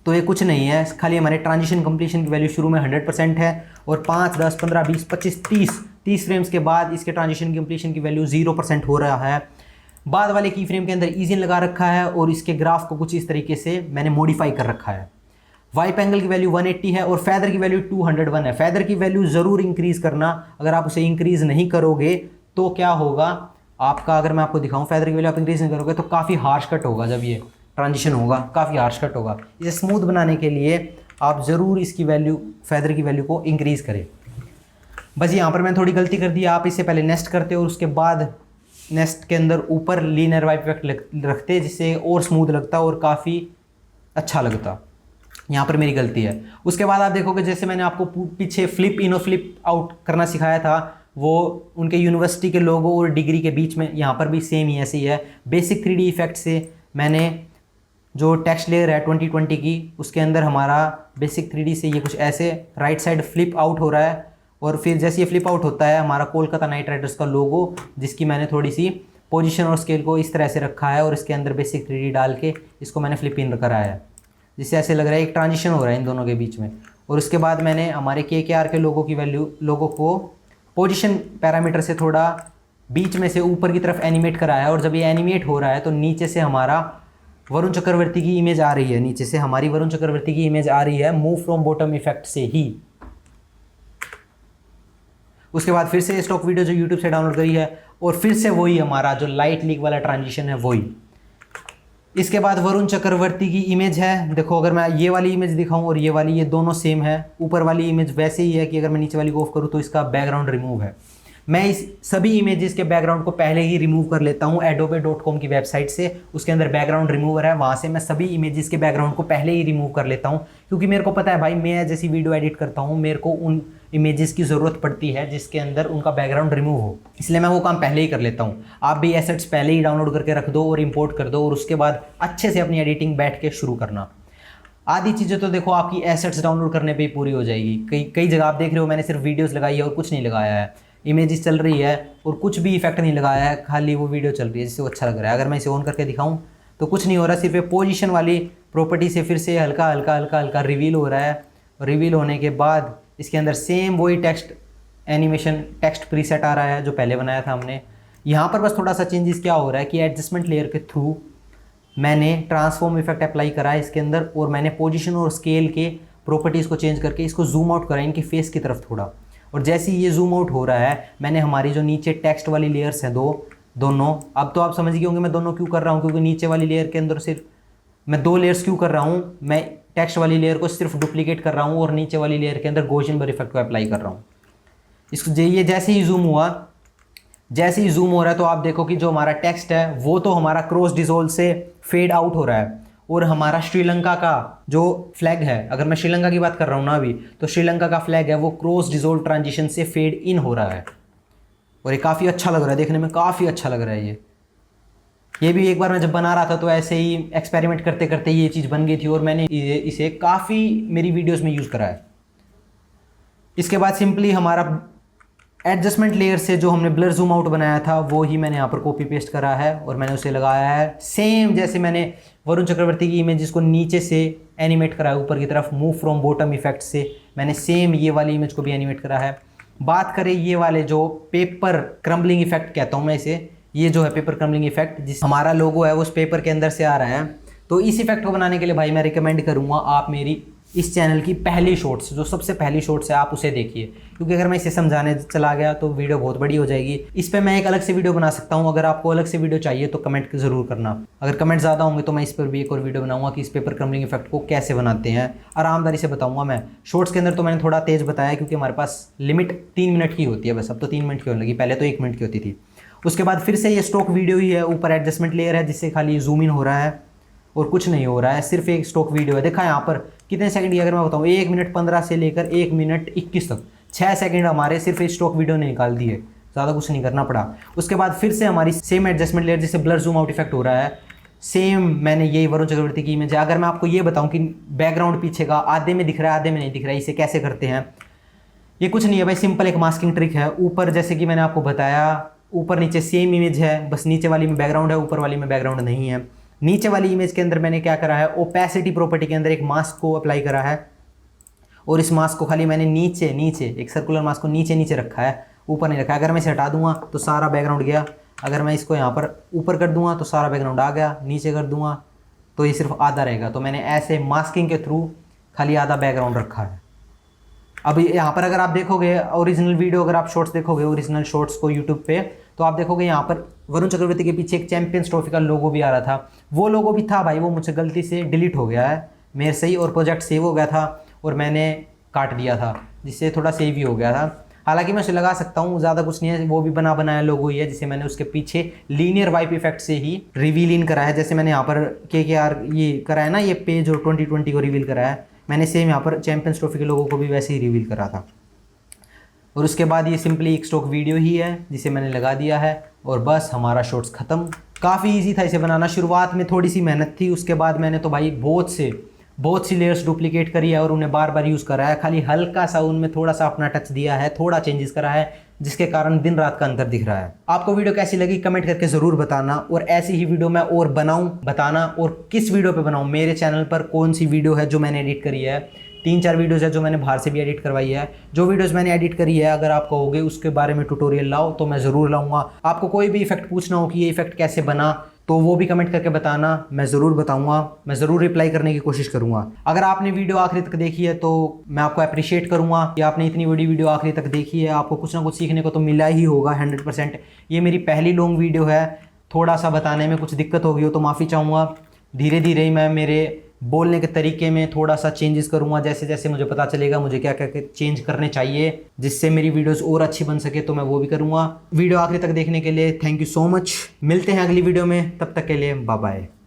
तो ये कुछ नहीं है, खाली हमारे ट्रांजिशन कंप्लीशन की वैल्यू शुरू में 100% है, और 5, 10, 15, 20, 25, 30 फ्रेम्स के बाद इसके ट्रांजिशन कंप्लीशन की वैल्यू 0% हो रहा है। बाद वाले की फ्रेम के अंदर ईजिन लगा रखा है, और इसके ग्राफ को कुछ इस तरीके से मैंने मॉडिफाई कर रखा है। वाइप एंगल की वैल्यू 180 है, और फैदर की वैल्यू 201 है। फैदर की वैल्यू ज़रूर इंक्रीज करना, अगर आप उसे इंक्रीज नहीं करोगे तो क्या होगा आपका, अगर मैं आपको दिखाऊं फैदर की वैल्यू आप इंक्रीज नहीं करोगे तो काफ़ी हार्श कट होगा, जब ये ट्रांजिशन होगा काफ़ी हार्श कट होगा। इसे स्मूथ बनाने के लिए आप ज़रूर इसकी वैल्यू, फैदर की वैल्यू को इंक्रीज़ करें। बस यहाँ पर मैंने थोड़ी गलती कर दी, आप इसे पहले नेस्ट करते और उसके बाद नेस्ट के अंदर ऊपर लीनियर वाइप इफेक्ट रखते, जिससे और स्मूथ लगता और काफ़ी अच्छा लगता। यहाँ पर मेरी गलती है। उसके बाद आप देखोगे जैसे मैंने आपको पीछे फ्लिप इन और फ्लिप आउट करना सिखाया था, वो उनके यूनिवर्सिटी के लोगो और डिग्री के बीच में, यहाँ पर भी सेम ही ऐसे ही है। बेसिक 3D इफेक्ट से मैंने जो टेक्स्ट लेयर है 2020 की, उसके अंदर हमारा बेसिक 3D से ये कुछ ऐसे राइट साइड फ्लिप आउट हो रहा है, और फिर जैसे ये फ्लिप आउट होता है हमारा कोलकाता नाइट राइडर्स का लोगो, जिसकी मैंने थोड़ी सी पोजीशन और स्केल को इस तरह से रखा है, और इसके अंदर बेसिक 3D डाल के इसको मैंने फ्लिप इन कराया है, जिससे ऐसे लग रहा है एक ट्रांजिशन हो रहा है इन दोनों के बीच में। और उसके बाद मैंने हमारे KKR के लोगो की वैल्यू, लोगो को पोजीशन पैरामीटर से थोड़ा बीच में से ऊपर की तरफ एनिमेट कराया है, और जब ये एनिमेट हो रहा है तो नीचे से हमारा वरुण चक्रवर्ती की इमेज आ रही है, नीचे से हमारी वरुण चक्रवर्ती की इमेज आ रही है मूव फ्रॉम बॉटम इफेक्ट से ही। उसके बाद फिर से स्टॉक वीडियो जो यूट्यूब से डाउनलोड करी है, और फिर से वही हमारा जो लाइट लीक वाला ट्रांजिशन है वही। इसके बाद वरुण चक्रवर्ती की इमेज है, देखो अगर मैं ये वाली इमेज दिखाऊं और ये वाली, ये दोनों सेम है। ऊपर वाली इमेज वैसे ही है कि अगर मैं नीचे वाली को ऑफ करूं तो इसका बैकग्राउंड रिमूव है। मैं इस सभी इमेजेस के बैकग्राउंड को पहले ही रिमूव कर लेता हूं adobe.com की वेबसाइट से, उसके अंदर बैकग्राउंड रिमूवर है, वहां से मैं सभी इमेजेस के बैकग्राउंड को पहले ही रिमूव कर लेता हूं, क्योंकि मेरे को पता है भाई मैं जैसी वीडियो एडिट करता हूं मेरे को उन इमेजेस की ज़रूरत पड़ती है जिसके अंदर उनका बैकग्राउंड रिमूव हो, इसलिए मैं वो काम पहले ही कर लेता हूँ। आप भी एसेट्स पहले ही डाउनलोड करके रख दो और इंपोर्ट कर दो और उसके बाद अच्छे से अपनी एडिटिंग बैठ के शुरू करना। आधी चीज़ें तो देखो आपकी एसेट्स डाउनलोड करने पे ही पूरी हो जाएगी। कई कई जगह आप देख रहे हो मैंने सिर्फ वीडियोस लगाई है और कुछ नहीं लगाया है, इमेजेस चल रही है और कुछ भी इफेक्ट नहीं लगाया है, खाली वो वीडियो चल रही है जिससे वो अच्छा लग रहा है। अगर मैं इसे ऑन करके दिखाऊं तो कुछ नहीं हो रहा, सिर्फ पोजीशन वाली प्रॉपर्टी से फिर से हल्का हल्का हल्का हल्का रिवील हो रहा है। रिवील होने के बाद इसके अंदर सेम वही टेक्स्ट एनिमेशन टेक्स्ट प्रीसेट आ रहा है जो पहले बनाया था हमने। यहाँ पर बस थोड़ा सा चेंजेस क्या हो रहा है कि एडजस्टमेंट लेयर के थ्रू मैंने ट्रांसफॉर्म इफेक्ट अप्लाई करा है इसके अंदर और मैंने पोजीशन और स्केल के प्रॉपर्टीज़ को चेंज करके इसको जूम आउट करा इनकी फेस की तरफ थोड़ा। और जैसे ही ये जूम आउट हो रहा है मैंने हमारी जो नीचे टेक्स्ट वाली लेयर्स हैं दोनों, अब तो आप समझ गए होंगे मैं दोनों क्यों कर रहा हूँ, क्योंकि नीचे वाली लेयर के अंदर सिर्फ मैं 2 लेयर्स क्यों कर रहा हूँ। मैं टेक्स्ट वाली लेयर को सिर्फ डुप्लीकेट कर रहा हूँ और नीचे वाली लेयर के अंदर गॉसियन ब्लर इफेक्ट को अप्लाई कर रहा हूँ। इसको ये जैसे ही जूम हुआ, जैसे ही जूम हो रहा है तो आप देखो कि जो हमारा टेक्स्ट है वो तो हमारा क्रॉस डिसॉल्व से फेड आउट हो रहा है और हमारा श्रीलंका का जो फ्लैग है, अगर मैं श्रीलंका की बात कर रहा हूँ ना अभी, तो श्रीलंका का फ्लैग है वो क्रॉस डिसॉल्व ट्रांजिशन से फेड इन हो रहा है और ये काफ़ी अच्छा लग रहा है, देखने में काफ़ी अच्छा लग रहा है। ये भी एक बार मैं जब बना रहा था तो ऐसे ही एक्सपेरिमेंट करते करते ये चीज़ बन गई थी और मैंने इसे काफ़ी मेरी वीडियोज़ में यूज़ करा है। इसके बाद सिंपली हमारा एडजस्टमेंट लेयर से जो हमने ब्लर जूम आउट बनाया था वो ही मैंने यहाँ पर कॉपी पेस्ट करा है और मैंने उसे लगाया है सेम जैसे मैंने वरुण चक्रवर्ती की इमेज को नीचे से एनिमेट करा है ऊपर की तरफ मूव फ्रॉम बॉटम इफेक्ट से, मैंने सेम ये वाली इमेज को भी एनिमेट करा है। बात करें ये वाले जो पेपर क्रम्बलिंग इफेक्ट कहता हूँ मैं इसे, ये जो है पेपर क्रम्बलिंग इफेक्ट जिस हमारा लोगो है वो उस पेपर के अंदर से आ रहा है, तो इस इफेक्ट को बनाने के लिए भाई मैं रिकमेंड करूँगा आप मेरी इस चैनल की पहली शॉर्ट्स, जो सबसे पहली शॉर्ट्स है आप उसे देखिए, क्योंकि अगर मैं इसे समझाने चला गया तो वीडियो बहुत बड़ी हो जाएगी। इस पे मैं एक अलग से वीडियो बना सकता हूँ, अगर आपको अलग से वीडियो चाहिए तो कमेंट ज़रूर करना। अगर कमेंट ज़्यादा होंगे तो मैं इस पर भी एक और वीडियो बनाऊंगा कि इस पेपर क्रम्बलिंग इफेक्ट को कैसे बनाते हैं, आरामदारी से बताऊँगा मैं। शॉर्ट्स के अंदर तो मैंने थोड़ा तेज़ बताया क्योंकि हमारे पास लिमिट 3 मिनट की होती है बस, अब तो 3 मिनट की होने लगी, पहले तो 1 मिनट की होती थी। उसके बाद फिर से ये स्टॉक वीडियो ही है, ऊपर एडजस्टमेंट लेयर है जिससे खाली जूम इन हो रहा है और कुछ नहीं हो रहा है, सिर्फ एक स्टॉक वीडियो है। देखा यहाँ पर कितने सेकंड की अगर मैं बताऊँ 1 मिनट 15 से लेकर 1 मिनट 21 तक 6 सेकंड हमारे सिर्फ एक स्टॉक वीडियो ने निकाल दिए, ज़्यादा कुछ नहीं करना पड़ा। उसके बाद फिर से हमारी सेम एडजस्टमेंट लेयर जिससे ब्लर जूम आउट इफेक्ट हो रहा है, सेम मैंने यही वरुण चक्रवर्ती की इमेज है। अगर मैं आपको ये बताऊँ कि बैकग्राउंड पीछे का आधे में दिख रहा है आधे में नहीं दिख रहा है, इसे कैसे करते हैं, ये कुछ नहीं है भाई, सिंपल एक मास्किंग ट्रिक है। ऊपर जैसे कि मैंने आपको बताया ऊपर नीचे सेम इमेज है, बस नीचे वाली में बैकग्राउंड है ऊपर वाली में बैकग्राउंड नहीं है। नीचे वाली इमेज के अंदर मैंने क्या करा है, ओपेसिटी प्रॉपर्टी के अंदर एक मास्क को अप्लाई करा है और इस मास्क को खाली मैंने नीचे एक सर्कुलर मास्क को नीचे रखा है, ऊपर नहीं रखा है। अगर मैं इसे हटा दूंगा तो सारा बैकग्राउंड गया, अगर मैं इसको यहाँ पर ऊपर कर दूंगा तो सारा बैकग्राउंड आ गया, नीचे कर दूंगा तो ये सिर्फ आधा रहेगा। तो मैंने ऐसे मास्किंग के थ्रू खाली आधा बैकग्राउंड रखा है। अब यहाँ पर अगर आप देखोगे ओरिजिनल वीडियो, अगर आप शॉर्ट्स देखोगे ओरिजिनल शॉर्ट्स को यूट्यूब पे, तो आप देखोगे यहाँ पर वरुण चक्रवर्ती के पीछे एक चैंपियंस ट्रॉफी का लोगो भी आ रहा था। वो लोगो भी था भाई, वो मुझसे गलती से डिलीट हो गया है मेरे से ही, और प्रोजेक्ट सेव हो गया था और मैंने काट दिया था जिससे थोड़ा सेव ही हो गया था। हालांकि मैं उसे लगा सकता हूँ, ज़्यादा कुछ नहीं है, वो भी बना बनाया लोगो ही है जिसे मैंने उसके पीछे लीनियर वाइप इफेक्ट से ही रिवील इन करा है। जैसे मैंने यहाँ पर KKR ये करा है ना, ये पेज और 2020 को रिवील करा है, मैंने सेम यहाँ पर चैंपियंस ट्रॉफी के लोगों को भी वैसे ही रिवील करा था। और उसके बाद ये सिंपली एक स्टॉक वीडियो ही है जिसे मैंने लगा दिया है और बस हमारा शॉर्ट्स ख़त्म। काफ़ी इजी था इसे बनाना, शुरुआत में थोड़ी सी मेहनत थी, उसके बाद मैंने तो भाई बहुत सी लेयर्स डुप्लीकेट करी है और उन्हें बार बार यूज़ करा है, खाली हल्का सा उनमें थोड़ा सा अपना टच दिया है, थोड़ा चेंजेस करा है, जिसके कारण दिन रात का अंतर दिख रहा है। आपको वीडियो कैसी लगी कमेंट करके ज़रूर बताना, और ऐसी ही वीडियो मैं और बताना, और किस वीडियो पे बनाऊँ, मेरे चैनल पर कौन सी वीडियो है जो मैंने एडिट करी है। 3-4 वीडियोज़ है जो मैंने बाहर से भी एडिट करवाई है। जो वीडियोज़ मैंने एडिट करी है अगर आप कहोगे उसके बारे में ट्यूटोरियल लाओ तो मैं ज़रूर लाऊंगा। आपको कोई भी इफेक्ट पूछना हो कि ये इफेक्ट कैसे बना तो वो भी कमेंट करके बताना, मैं ज़रूर बताऊंगा, मैं ज़रूर रिप्लाई करने की कोशिश करूंगा। अगर आपने वीडियो आखिरी तक देखी है तो मैं आपको अप्रिशिएट करूंगा कि आपने इतनी बड़ी वीडियो आखिरी तक देखी है, आपको कुछ ना कुछ सीखने को तो मिला ही होगा 100%। ये मेरी पहली लॉन्ग वीडियो है, थोड़ा सा बताने में कुछ दिक्कत हो गई हो तो माफ़ी चाहूँगा। धीरे धीरे ही मैं मेरे बोलने के तरीके में थोड़ा सा चेंजेस करूंगा, जैसे जैसे मुझे पता चलेगा मुझे क्या क्या चेंज करने चाहिए जिससे मेरी वीडियोस और अच्छी बन सके, तो मैं वो भी करूंगा। वीडियो आखिरी तक देखने के लिए थैंक यू सो मच। मिलते हैं अगली वीडियो में, तब तक के लिए बाय बाय।